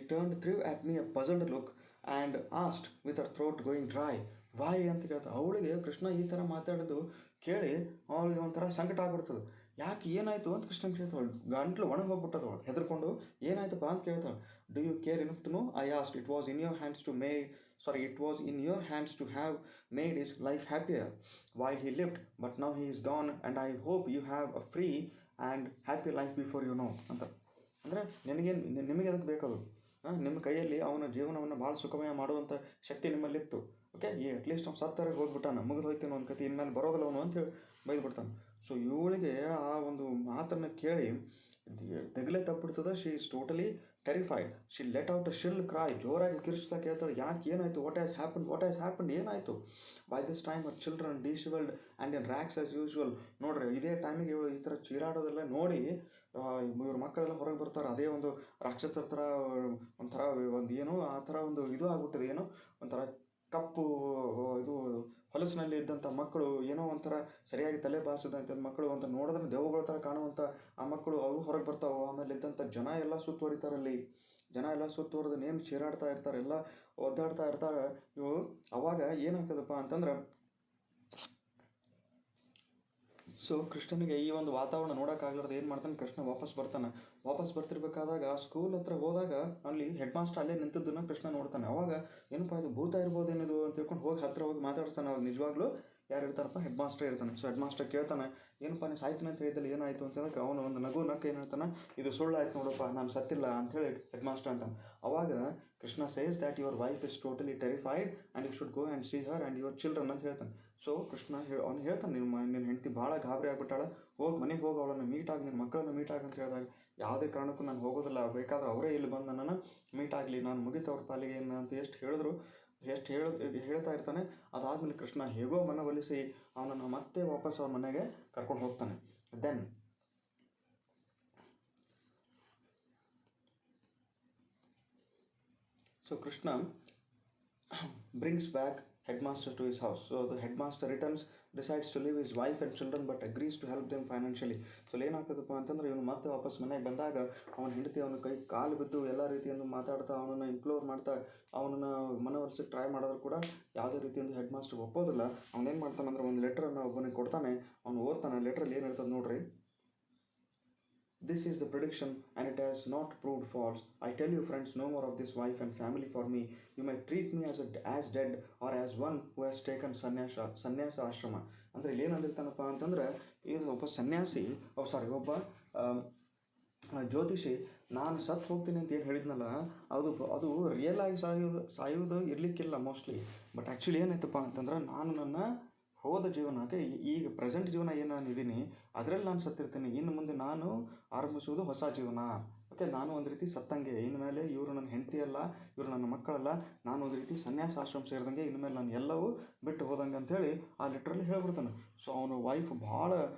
turned through at me a puzzled look and asked with her throat going dry, why ಅಂತ ಕೇಳ್ತಾಳೆ. ಅವಳಿಗೆ ಕೃಷ್ಣ ಈ ಥರ ಮಾತಾಡೋದು ಕೇಳಿ ಅವಳಿಗೆ ಒಂಥರ ಸಂಕಟ ಆಗ್ಬಿಡ್ತದೆ. ಯಾಕೆ ಏನಾಯಿತು ಅಂತ ಕೃಷ್ಣ ಕೇಳ್ತಾಳೆ. ಗಂಟ್ಲು ಒಣಗಿ ಹೋಗ್ಬಿಟ್ಟದ ಅವಳು ಹೆದರ್ಕೊಂಡು. ಏನಾಯ್ತಪ್ಪ ಅಂತ ಕೇಳ್ತಾಳೆ. Do you care enough to know? I asked. It was in your hands to have made his life happier while he lived, but now he is gone and I hope you have a free and happy life before you know ಅಂತ. ಅಂದರೆ ನಿಮಗೆ ಅದಕ್ಕೆ ಬೇಕದು. ನಿಮ್ಮ ಕೈಯಲ್ಲಿ ಅವನ ಜೀವನವನ್ನು ಭಾಳ ಸುಖಮಯ ಮಾಡುವಂಥ ಶಕ್ತಿ ನಿಮ್ಮಲ್ಲಿತ್ತು. ಓಕೆ, ಅಟ್ಲೀಸ್ಟ್ ಅವ್ನು ಸತ್ತರಿಗೆ ಹೋಗ್ಬಿಟ್ಟಾನ, ಮುಗಿದು ಹೋಯ್ತೇನೋ ಒಂದು ಕತೆ, ಇನ್ಮೇಲೆ ಬರೋದಿಲ್ಲ ಅವನು ಅಂತೇಳಿ ಬೈದ್ಬಿಡ್ತಾನೆ. ಸೊ ಇವಳಿಗೆ ಆ ಒಂದು ಮಾತನ್ನು ಕೇಳಿ ತೆಗಲೇ ತಪ್ಪಿಡ್ತದೆ. She is totally terrified. She let out a shrill cry. ಜೋರಾಗಿ ಕಿರಿಚ್ತಾ ಕೇಳ್ತಾಳೆ, ಯಾಕೆ ಏನಾಯಿತು? ವಾಟ್ ಹ್ಯಾಸ್ ಹ್ಯಾಪನ್ಡ್ ಏನಾಯಿತು? By this time our children dishevelled and in rags as usual. ನೋಡ್ರಿ, ಇದೇ ಟೈಮಿಗೆ ಇವಳು ಈ ಥರ ಚೀರಾಡೋದೆಲ್ಲ ನೋಡಿ ಇವ್ರ ಮಕ್ಕಳೆಲ್ಲ ಹೊರಗೆ ಬರ್ತಾರೆ. ಅದೇ ಒಂದು ರಾಕ್ಷಸರ ಥರ ಒಂಥರ ಒಂದು ಏನೋ ಆ ಥರ ಒಂದು ಇದು ಆಗ್ಬಿಟ್ಟಿದೆ. ಏನೋ ಒಂಥರ ಕಪ್ಪು ಇದು ಹೊಲಸಿನಲ್ಲಿ ಇದ್ದಂಥ ಮಕ್ಕಳು, ಏನೋ ಒಂಥರ ಸರಿಯಾಗಿ ತಲೆ ಬಾಸಿದಂಥ ಮಕ್ಕಳು ಅಂತ ನೋಡಿದ್ರೆ ದೆವ್ವಗಳ ಥರ ಕಾಣುವಂಥ ಆ ಮಕ್ಕಳು ಅವು ಹೊರಗೆ ಬರ್ತಾವೆ. ಆಮೇಲೆ ಇದ್ದಂಥ ಜನ ಎಲ್ಲ ಸುತ್ತುವರಿತಾರಲ್ಲಿ. ಏನು ಚೀರಾಡ್ತಾ ಇರ್ತಾರೆ, ಎಲ್ಲ ಒದ್ದಾಡ್ತಾ ಇರ್ತಾರೆ ಇವು. ಅವಾಗ ಏನಾಗ್ತದಪ್ಪ ಅಂತಂದ್ರೆ, ಸೊ ಕೃಷ್ಣನಿಗೆ ಈ ಒಂದು ವಾತಾವರಣ ನೋಡೋಕ್ಕಾಗ್ಲಾರ್ದು ಏನು ಮಾಡ್ತಾನೆ, ಕೃಷ್ಣ ವಾಪಸ್ ಬರ್ತಿರ್ಬೇಕಾದಾಗ ಸ್ಕೂಲ್ ಹತ್ರ ಹೋದಾಗ ಅಲ್ಲಿ ಹೆಡ್ ಮಾಸ್ಟರ್ ಅಲ್ಲೇ ನಿಂತಿದ್ದನ್ನು ಕೃಷ್ಣ ನೋಡ್ತಾನೆ. ಅವಾಗ ಏನಪ್ಪ ಇದು ಭೂತ ಇರ್ಬೋದೇನಿದು ಅಂತ ತಿಳ್ಕೊಂಡು ಹೋಗಿ ಮಾತಾಡಿಸ್ತಾನೆ. ಅವಾಗ ನಿಜವಾಗ್ಲೂ ಯಾರು ಇರ್ತಾರಪ್ಪ? ಹೆಡ್ ಮಾಸ್ಟರ್ ಇರ್ತಾನೆ. ಸೊ ಹೆಡ್ ಮಾಸ್ಟರ್ ಕೇಳ್ತಾನೆ, ಏನಪ್ಪ ನೀನು ಸಾಯ್ತಾನೆ ಅಂತ ಹೇಳಿದಲ್ಲಿ ಏನಾಯಿತು ಅಂತ ಹೇಳಕ್ಕೆ ಅವನು ಒಂದು ನಕ್ಕ ಏನು ಹೇಳ್ತಾನೆ, ಇದು ಸುಳ್ಳಾಯ್ತು ನೋಡಪ್ಪ, ನಾನು ಸತ್ತಿಲ್ಲ ಅಂಥೇಳಿ ಹೆಡ್ ಮಾಸ್ಟರ್ ಅಂತಾನೆ. ಅವಾಗ Krishna says that your wife is totally terrified and you should go and see her and your children ಅಂತ ಹೇಳ್ತಾನೆ. ಸೊ ಕೃಷ್ಣ ಅವ್ನು ಹೇಳ್ತಾನೆ, ನಿನ್ನ ಹೆಂಡತಿ ಭಾಳ ಗಾಬರಿ ಆಗ್ಬಿಟ್ಟಾಳ, ಮನೆಗೆ ಹೋಗಿ ಅವಳನ್ನು ಮೀಟ್ ಆಗಿ ನಿನ್ನ ಮಕ್ಕಳನ್ನು ಮೀಟ್ ಆಗಿ ಅಂತ ಹೇಳಿದಾಗ ಯಾವುದೇ ಕಾರಣಕ್ಕೂ ನಾನು ಹೋಗೋದಿಲ್ಲ, ಬೇಕಾದ್ರೆ ಅವರೇ ಇಲ್ಲಿ ಬಂದು ನನ್ನನ್ನು ಮೀಟ್ ಆಗಲಿ, ನಾನು ಮುಗಿತು ಅವ್ರ ಪಾಲಿಗೆ ಅಂತ ಎಷ್ಟು ಹೇಳಿದ್ರು, ಹೇಳ್ತಾ ಇರ್ತಾನೆ. ಅದಾದಮೇಲೆ ಕೃಷ್ಣ ಹೇಗೋ ಮನವೊಲಿಸಿ ಅವನನ್ನು ಮತ್ತೆ ವಾಪಸ್ ಅವ್ರ ಮನೆಗೆ ಕರ್ಕೊಂಡು ಹೋಗ್ತಾನೆ. Then so Krishna brings back headmaster to his house. So the headmaster returns, decides to leave his wife and children but agrees to help them financially. So ಏನಾಗ್ತದಪ್ಪ ಅಂತಂದ್ರೆ ಇವನು ಮತ್ತೆ ವಾಪಸ್ ಮನೆಗೆ ಬಂದಾಗ ಅವನ ಹೆಂಡತಿ ಅವನ ಕೈ ಕಾಲು ಬಿದ್ದು ಎಲ್ಲ ರೀತಿಯಿಂದ ಮಾತಾಡ್ತಾ ಅವನನ್ನು ಇಂಪ್ಲೋರ್ ಮಾಡ್ತಾ ಅವನನ್ನು ಮನವೊಲಿಸಕ್ಕೆ ಟ್ರೈ ಮಾಡಿದ್ರು ಕೂಡ ಯಾವುದೇ ರೀತಿಯಿಂದ ಹೆಡ್ ಮಾಸ್ಟರ್ ಒಪ್ಪೋದಿಲ್ಲ. ಅವನೇನು ಮಾಡ್ತಾನಂದ್ರೆ ಒಂದು ಲೆಟ್ರನ್ನು ಒಬ್ಬನಿಗೆ ಕೊಡ್ತಾನೆ. ಅವನು ಓದ್ತಾನೆ. ಲೆಟ್ರಲ್ಲಿ ಏನಿರ್ತದೆ ನೋಡ್ರಿ. This is the prediction and it has not proved false. I tell you friends, no more of this wife and family for me. You may treat me as dead or as one who has taken ಸನ್ಯಾಸ ಆಶ್ರಮ. ಅಂದರೆ ಇಲ್ಲಿ ಏನಂದಿರ್ತಾನಪ್ಪ ಅಂತಂದ್ರೆ, ಇದು ಒಬ್ಬ ಸನ್ಯಾಸಿ ಒಬ್ಬ ಜ್ಯೋತಿಷಿ ನಾನು ಸತ್ತು ಹೋಗ್ತೀನಿ ಅಂತ ಏನು ಹೇಳಿದ್ನಲ್ಲ, ಅದು ರಿಯಲ್ ಆಗಿ ಸಾಯೋದು ಇರಲಿಕ್ಕಿಲ್ಲ ಮೋಸ್ಟ್ಲಿ. ಬಟ್ ಆ್ಯಕ್ಚುಲಿ ಏನಾಯ್ತಪ್ಪ ಅಂತಂದ್ರೆ, ನಾನು ನನ್ನ ಹೋದ ಜೀವನಕ್ಕೆ ಈಗ ಪ್ರೆಸೆಂಟ್ ಜೀವನ ಏನು ನಾನು ಇದ್ದೀನಿ ಅದರಲ್ಲಿ ನಾನು ಸತ್ತಿರ್ತೀನಿ. ಇನ್ನು ಮುಂದೆ ನಾನು ಆರಂಭಿಸುವುದು ಹೊಸ ಜೀವನ. ಓಕೆ, ನಾನು ಒಂದು ರೀತಿ ಸತ್ತಂಗೆ. ಇನ್ಮೇಲೆ ಇವರು ನನ್ನ ಹೆಂಡತಿ ಅಲ್ಲ, ಇವರು ನನ್ನ ಮಕ್ಕಳಲ್ಲ, ನಾನು ಒಂದು ರೀತಿ ಸನ್ಯಾಸ ಆಶ್ರಮ ಸೇರಿದಂಗೆ, ಇನ್ಮೇಲೆ ನಾನು ಎಲ್ಲವೂ ಬಿಟ್ಟು ಹೋದಂಗೆ ಅಂಥೇಳಿ ಆ ಲೆಟ್ರಲ್ಲಿ ಹೇಳ್ಬಿಡ್ತಾನೆ. ಸೊ ಅವನ ವೈಫ್ ಭಾಳ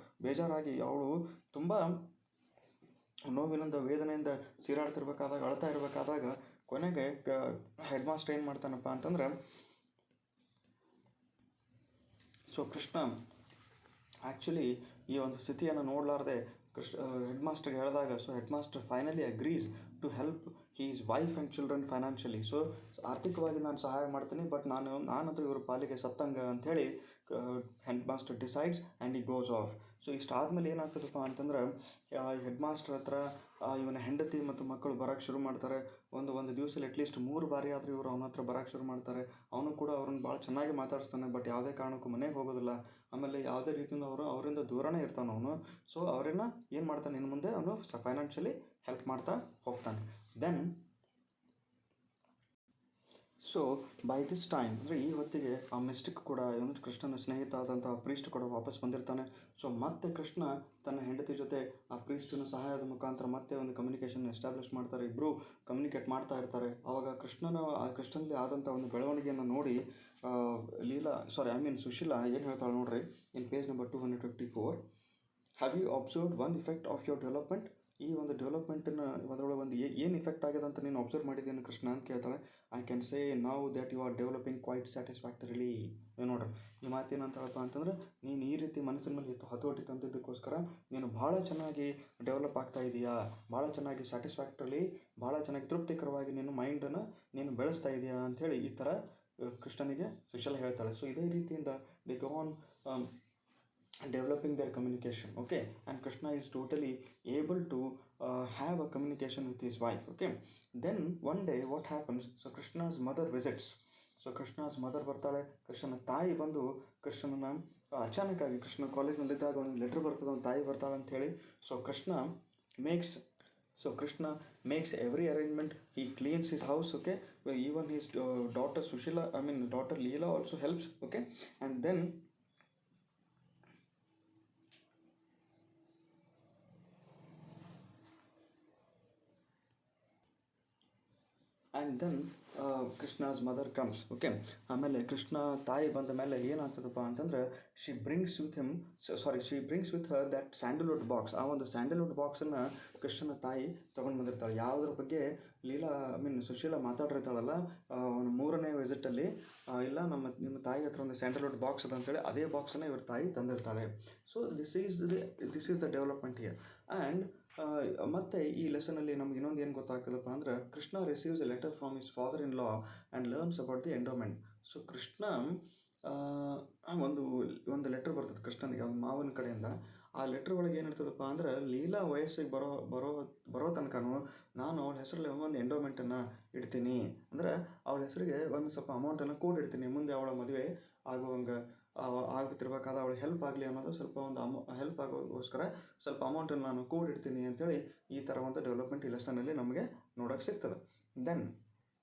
ಬೇಜಾರಾಗಿ, ಅವಳು ತುಂಬ ನೋವಿನಿಂದ ವೇದನೆಯಿಂದ ಸೀರಾಡ್ತಿರ್ಬೇಕಾದಾಗ, ಅಳ್ತಾ ಇರಬೇಕಾದಾಗ ಕೊನೆಗೆ ಹೆಡ್ ಮಾಸ್ಟರ್ ಏನು ಮಾಡ್ತಾನಪ್ಪ ಅಂತಂದ್ರೆ, ಸೊ ಕೃಷ್ಣ ಆ್ಯಕ್ಚುಲಿ ಈ ಒಂದು ಸ್ಥಿತಿಯನ್ನು ನೋಡಲಾರ್ದೆ ಹೆಡ್ ಮಾಸ್ಟರ್ಗೆ ಹೇಳಿದಾಗ, so headmaster finally agrees to help his wife and children financially. So ಆರ್ಥಿಕವಾಗಿ ನಾನು ಸಹಾಯ ಮಾಡ್ತೀನಿ, ಬಟ್ ನಾನಂತೂ ಇವ್ರ ಪಾಲಿಗೆ ಸತ್ತಂಗ ಅಂಥೇಳಿ head master decides and he goes of. So ಇಷ್ಟಾದಮೇಲೆ ಏನಾಗ್ತದಪ್ಪ ಅಂತಂದ್ರೆ, ಹೆಡ್ ಮಾಸ್ಟರ್ ಹತ್ರ ಇವನ ಹೆಂಡತಿ ಮತ್ತು ಮಕ್ಕಳು ಬರೋಕ್ಕೆ ಶುರು ಮಾಡ್ತಾರೆ. ಒಂದು ದಿವಸದಲ್ಲಿ ಅಟ್ಲೀಸ್ಟ್ 3 ಬಾರಿ ಆದರೂ ಇವರು ಅವನ ಹತ್ರ ಬರೋಕ್ಕೆ ಶುರು ಮಾಡ್ತಾರೆ. ಅವನು ಕೂಡ ಅವ್ರನ್ನ ಭಾಳ ಚೆನ್ನಾಗಿ ಮಾತಾಡಿಸ್ತಾನೆ, ಬಟ್ ಯಾವುದೇ ಕಾರಣಕ್ಕೂ ಮನೆಗೆ ಹೋಗೋದಿಲ್ಲ. ಆಮೇಲೆ ಯಾವುದೇ ರೀತಿಯಿಂದ ಅವರಿಂದ ದೂರನೇ ಇರ್ತಾನೆ ಅವನು. ಸೊ ಅವರನ್ನು ಏನು ಮಾಡ್ತಾನೆ, ಇನ್ನು ಮುಂದೆ ಅವನು ಫೈನಾನ್ಷಿಯಲಿ ಹೆಲ್ಪ್ ಮಾಡ್ತಾ ಹೋಗ್ತಾನೆ. Then so by this time ಅಂದರೆ ಈ ಹೊತ್ತಿಗೆ ಆ ಮಿಸ್ಟಿಕ್ ಕೂಡ ಒಂದು ಕೃಷ್ಣನ ಸ್ನೇಹಿತ ಆದಂಥ ಪ್ರೀಸ್ಟ್ ಕೂಡ ವಾಪಸ್ ಬಂದಿರ್ತಾನೆ. ಸೊ ಮತ್ತೆ ಕೃಷ್ಣ ತನ್ನ ಹೆಂಡತಿ ಜೊತೆ ಆ ಪ್ರೀಸ್ಟನ ಸಹಾಯದ ಮುಖಾಂತರ ಮತ್ತೆ ಒಂದು ಕಮ್ಯುನಿಕೇಷನ್ ಎಸ್ಟಾಬ್ಲಿಷ್ ಮಾಡ್ತಾರೆ. ಇಬ್ಬರು ಕಮ್ಯುನಿಕೇಟ್ ಮಾಡ್ತಾ ಇರ್ತಾರೆ. ಆವಾಗ ಕೃಷ್ಣನಲ್ಲಿ ಆದಂಥ ಒಂದು ಬೆಳವಣಿಗೆಯನ್ನು ನೋಡಿ ಸುಶೀಲಾ ಏನು ಹೇಳ್ತಾಳೆ ನೋಡ್ರಿ, in page number 254. Have you observed one effect of your development? ಈ ಒಂದು ಡೆವಲಪ್ಮೆಂಟನ್ನು ಅದರೊಳಗೆ ಒಂದು ಏನು ಇಫೆಕ್ಟ್ ಆಗಿದೆ ಅಂತ ನೀನು ಅಬ್ಸರ್ವ್ ಮಾಡಿದ್ದೇನೆ ಕೃಷ್ಣ ಅಂತ ಕೇಳ್ತಾಳೆ. I can say now that you are developing quite satisfactorily. ನೋಡ್ರಿ, ಈ ಮಾತೇನಂತಳಪ್ಪ ಅಂತಂದ್ರೆ, ನೀನು ಈ ರೀತಿ ಮನಸ್ಸಿನ ಮೇಲೆ ಹತೋಟಿ ತಂದಿದ್ದಕ್ಕೋಸ್ಕರ ನೀನು ಭಾಳ ಚೆನ್ನಾಗಿ ಡೆವಲಪ್ ಆಗ್ತಾ ಇದೆಯಾ, ಭಾಳ ಚೆನ್ನಾಗಿ ಸ್ಯಾಟಿಸ್ಫ್ಯಾಕ್ಟರಿಲಿ, ಭಾಳ ಚೆನ್ನಾಗಿ ತೃಪ್ತಿಕರವಾಗಿ ನೀನು ಮೈಂಡನ್ನು ನೀನು ಬೆಳೆಸ್ತಾ ಇದೆಯಾ ಅಂಥೇಳಿ ಈ ಥರ ಕೃಷ್ಣನಿಗೆ ಸುಶೀಲ ಹೇಳ್ತಾಳೆ. ಸೊ ಇದೇ ರೀತಿಯಿಂದ they go on developing their communication. Okay, and Krishna is totally able to have a communication with his wife. Okay, then one day what happens, so Krishna's mother visits. So Krishna's mother ಬರ್ತಾಳೆ. ಕೃಷ್ಣನ ತಾಯಿ ಬಂದು ಕೃಷ್ಣನ ಅಚಾನಕ್ಕಾಗಿ ಕೃಷ್ಣ ಕಾಲೇಜ್ನಲ್ಲಿದ್ದಾಗ ಒಂದು letter ಬರ್ತದೆ, ಒಂದು ತಾಯಿ ಬರ್ತಾಳೆ ಅಂಥೇಳಿ. So Krishna makes every arrangement. He cleans his house. Okay, even his daughter Sushila, daughter Leela also helps. Okay, and then Krishna's mother comes. Okay, ಆಮೇಲೆ ಕೃಷ್ಣ ತಾಯಿ ಬಂದ ಮೇಲೆ ಏನಾಗ್ತದಪ್ಪ ಅಂತಂದ್ರೆ, she brings with her that sandalwood box. ಆ ಒಂದು ಸ್ಯಾಂಡಲ್ವುಡ್ ಬಾಕ್ಸನ್ನು ಕೃಷ್ಣನ ತಾಯಿ ತೊಗೊಂಡು ಬಂದಿರ್ತಾಳೆ. ಯಾವುದ್ರ ಬಗ್ಗೆ ಸುಶೀಲಾ ಮಾತಾಡಿರ್ತಾಳಲ್ಲ ಒಂದು 3ನೇ ವಿಸಿಟಲ್ಲಿ, ಇಲ್ಲ ನಿಮ್ಮ ತಾಯಿ ಹತ್ರ ಒಂದು ಸ್ಯಾಂಡಲ್ವುಡ್ ಬಾಕ್ಸ್ ಅದ ಅಂತೇಳಿ ಅದೇ ಬಾಕ್ಸನ್ನು ಇವ್ರ ತಾಯಿ ತಂದಿರ್ತಾಳೆ. So this is the development here. And ಮತ್ತು ಈ ಲೆಸನಲ್ಲಿ ನಮ್ಗೆ ಇನ್ನೊಂದು ಏನು ಗೊತ್ತಾಗ್ತದಪ್ಪ ಅಂದ್ರೆ, Krishna receives a letter from his father in law and learns about the endowment. So Krishna ಒಂದು ಲೆಟ್ರ್ ಬರ್ತದೆ ಕೃಷ್ಣನಿಗೆ ಅವ್ನ ಮಾವನ ಕಡೆಯಿಂದ. ಆ ಲೆಟ್ರ್ ಒಳಗೆ ಏನಿರ್ತದಪ್ಪ ಅಂದ್ರೆ, ಲೀಲಾ ವಯಸ್ಸಿಗೆ ಬರೋ ತನಕನೂ ನಾನು ಅವಳ ಹೆಸರಲ್ಲಿ ಒಂದು ಎಂಡೋಮೆಂಟನ್ನು ಇಡ್ತೀನಿ. ಅಂದರೆ ಅವಳ ಹೆಸರಿಗೆ ಒಂದು ಸ್ವಲ್ಪ ಅಮೌಂಟನ್ನು ಕೂಡಿಡ್ತೀನಿ, ಮುಂದೆ ಅವಳ ಮದುವೆ ಆಗುತ್ತಿರ್ಬೇಕಾದ ಅವಳು ಹೆಲ್ಪ್ ಆಗಲಿ ಅನ್ನೋದು ಸ್ವಲ್ಪ ಒಂದು ಹೆಲ್ಪ್ ಆಗೋಗೋಸ್ಕರ ಸ್ವಲ್ಪ ಅಮೌಂಟನ್ನು ನಾನು ಕೂಡಿಡ್ತೀನಿ ಅಂತೇಳಿ ಈ ಥರ ಒಂದು ಡೆವಲಪ್ಮೆಂಟ್ ಈ ಲೆಸನಲ್ಲಿ ನಮಗೆ ನೋಡೋಕ್ಕೆ ಸಿಗ್ತದೆ. Then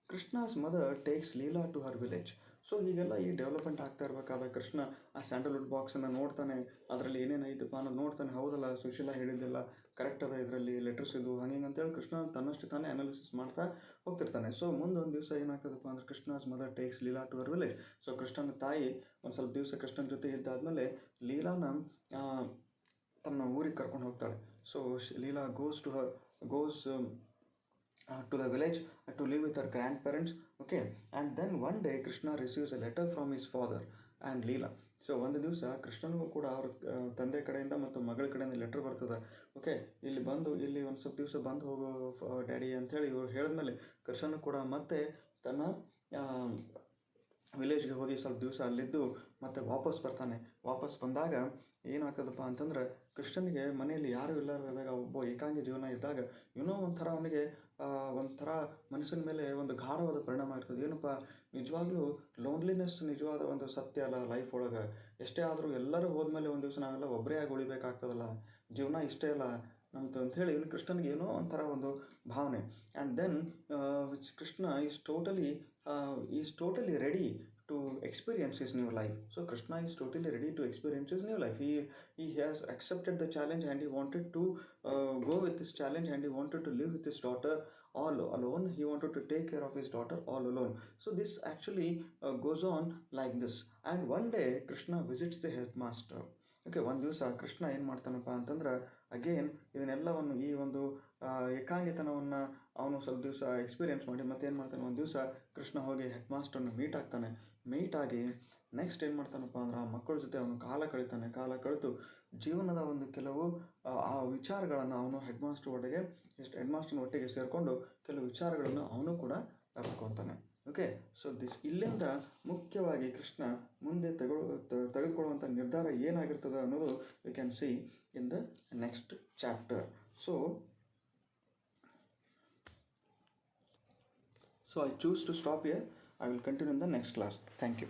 Krishna's mother takes Leela to her village. So ಹೀಗೆಲ್ಲ ಈ ಡೆವಲಪ್ಮೆಂಟ್ ಆಗ್ತಾ ಇರಬೇಕಾದ ಕೃಷ್ಣ ಆ ಸ್ಯಾಂಡಲ್ವುಡ್ ಬಾಕ್ಸನ್ನು ನೋಡ್ತಾನೆ, ಅದರಲ್ಲಿ ಏನೇನೈತಪ್ಪ ಅನ್ನೋದು ನೋಡ್ತಾನೆ. ಹೌದಲ್ಲ, ಸುಶೀಲಾ ಹೇಳಿದ್ದೆಲ್ಲ ಕರೆಕ್ಟ್ ಅದ, ಇದರಲ್ಲಿ ಲೆಟರ್ಸ್ ಇದು ಹಂಗೆ ಅಂತೇಳಿ ಕೃಷ್ಣ ತನ್ನಷ್ಟು ತಾನೇ ಅನಾಲಿಸಿಸ್ ಮಾಡ್ತಾ ಹೋಗ್ತಿರ್ತಾನೆ. ಸೊ ಮುಂದೊಂದು ದಿವಸ ಏನಾಗ್ತದಪ್ಪ ಅಂದ್ರೆ Krishna's mother takes Leela to our village. So ಕೃಷ್ಣನ ತಾಯಿ ಒಂದು ಸ್ವಲ್ಪ ದಿವಸ ಕೃಷ್ಣನ ಜೊತೆ ಇದ್ದಾದಮೇಲೆ ಲೀಲಾನ ತನ್ನ ಊರಿಗೆ ಕರ್ಕೊಂಡು ಹೋಗ್ತಾಳೆ. So Leela goes to the village to live with her grandparents. Okay, and then one day Krishna receives a letter from his father and Leela. So ಒಂದು ದಿವಸ ಕೃಷ್ಣನಿಗೂ ಕೂಡ ಅವ್ರ ತಂದೆ ಕಡೆಯಿಂದ ಮತ್ತು ಮಗಳ ಕಡೆಯಿಂದ ಲೆಟ್ರ್ ಬರ್ತದೆ. ಓಕೆ, ಇಲ್ಲಿ ಒಂದು ಸ್ವಲ್ಪ ದಿವಸ ಬಂದು ಹೋಗೋ ಡ್ಯಾಡಿ ಅಂಥೇಳಿ ಇವ್ರು ಹೇಳಿದ್ಮೇಲೆ ಕೃಷ್ಣನು ಕೂಡ ಮತ್ತೆ ತನ್ನ ವಿಲೇಜ್ಗೆ ಹೋಗಿ ಸ್ವಲ್ಪ ದಿವಸ ಅಲ್ಲಿದ್ದು ಮತ್ತೆ ವಾಪಸ್ ಬರ್ತಾನೆ. ವಾಪಸ್ ಬಂದಾಗ ಏನಾಗ್ತದಪ್ಪ ಅಂತಂದ್ರೆ ಕೃಷ್ಣನಿಗೆ ಮನೆಯಲ್ಲಿ ಯಾರೂ ಇಲ್ಲದಾಗ, ಒಬ್ಬ ಏಕಾಂಗಿ ಜೀವನ ಇದ್ದಾಗ ಏನೋ ಒಂಥರ ಅವನಿಗೆ ಒಂಥರ ಮನಸ್ಸಿನ ಮೇಲೆ ಒಂದು ಗಾಢವಾದ ಪರಿಣಾಮ ಇರ್ತದೆ. ಏನಪ್ಪ, ನಿಜವಾಗ್ಲೂ ಲೋನ್ಲಿನೆಸ್ ನಿಜವಾದ ಒಂದು ಸತ್ಯ ಅಲ್ಲ ಲೈಫ್ ಒಳಗೆ. ಎಷ್ಟೇ ಆದರೂ ಎಲ್ಲರೂ ಹೋದ್ಮೇಲೆ ಒಂದು ದಿವಸ ನಾವೆಲ್ಲ ಒಬ್ಬರೇ ಆಗಿ ಉಳಿಬೇಕಾಗ್ತದಲ್ಲ, ಜೀವನ ಇಷ್ಟೇ ಅಲ್ಲ ನಮ್ದು ಅಂಥೇಳಿ ಇವನು ಕೃಷ್ಣನಿಗೆ ಏನೋ ಒಂಥರ ಒಂದು ಭಾವನೆ. And then which Krishna is totally ready to experience his new life. So Krishna is totally ready to experience his new life. He has accepted the challenge and he wanted to go with this challenge, and he wanted to live with his daughter all alone. He wanted to take care of his daughter all alone. So this actually goes on like this. And one day Krishna visits the headmaster. Okay, ಒಂದು ದಿವಸ ಕೃಷ್ಣ ಏನು ಮಾಡ್ತಾನಪ್ಪ ಅಂತಂದ್ರೆ again ಇದನ್ನೆಲ್ಲವನ್ನು ಈ ಒಂದು ಏಕಾಂಗಿತನವನ್ನು ಅವನು ಸ್ವಲ್ಪ ದಿವಸ ಎಕ್ಸ್ಪೀರಿಯೆನ್ಸ್ ಮಾಡಿ ಮತ್ತೆ ಏನು ಮಾಡ್ತಾನೆ, ಒಂದು ದಿವಸ ಕೃಷ್ಣ ಹೋಗಿ ಹೆಡ್ ಮಾಸ್ಟರ್ನ ಮೀಟ್ ಆಗಿ ನೆಕ್ಸ್ಟ್ ಏನು ಮಾಡ್ತಾನಪ್ಪ ಅಂದ್ರೆ ಆ ಮಕ್ಕಳ ಜೊತೆ ಅವನು ಕಾಲ ಕಳೆತು ಜೀವನದ ಒಂದು ಕೆಲವು ಆ ವಿಚಾರಗಳನ್ನು ಅವನು ಹೆಡ್ ಮಾಸ್ಟರ್ನ ಒಟ್ಟಿಗೆ ಸೇರಿಕೊಂಡು ಕೆಲವು ವಿಚಾರಗಳನ್ನು ಅವನು ಕೂಡ ಅರ್ತ್ಕೊತಾನೆ. ಓಕೆ, ಸೊ ಇಲ್ಲಿಂದ ಮುಖ್ಯವಾಗಿ ಕೃಷ್ಣ ಮುಂದೆ ತೆಗೆದುಕೊಳ್ಳುವಂಥ ನಿರ್ಧಾರ ಏನಾಗಿರ್ತದೆ ಅನ್ನೋದು you can see in the next chapter. So I choose to stop here. I will continue in the next class. Thank you.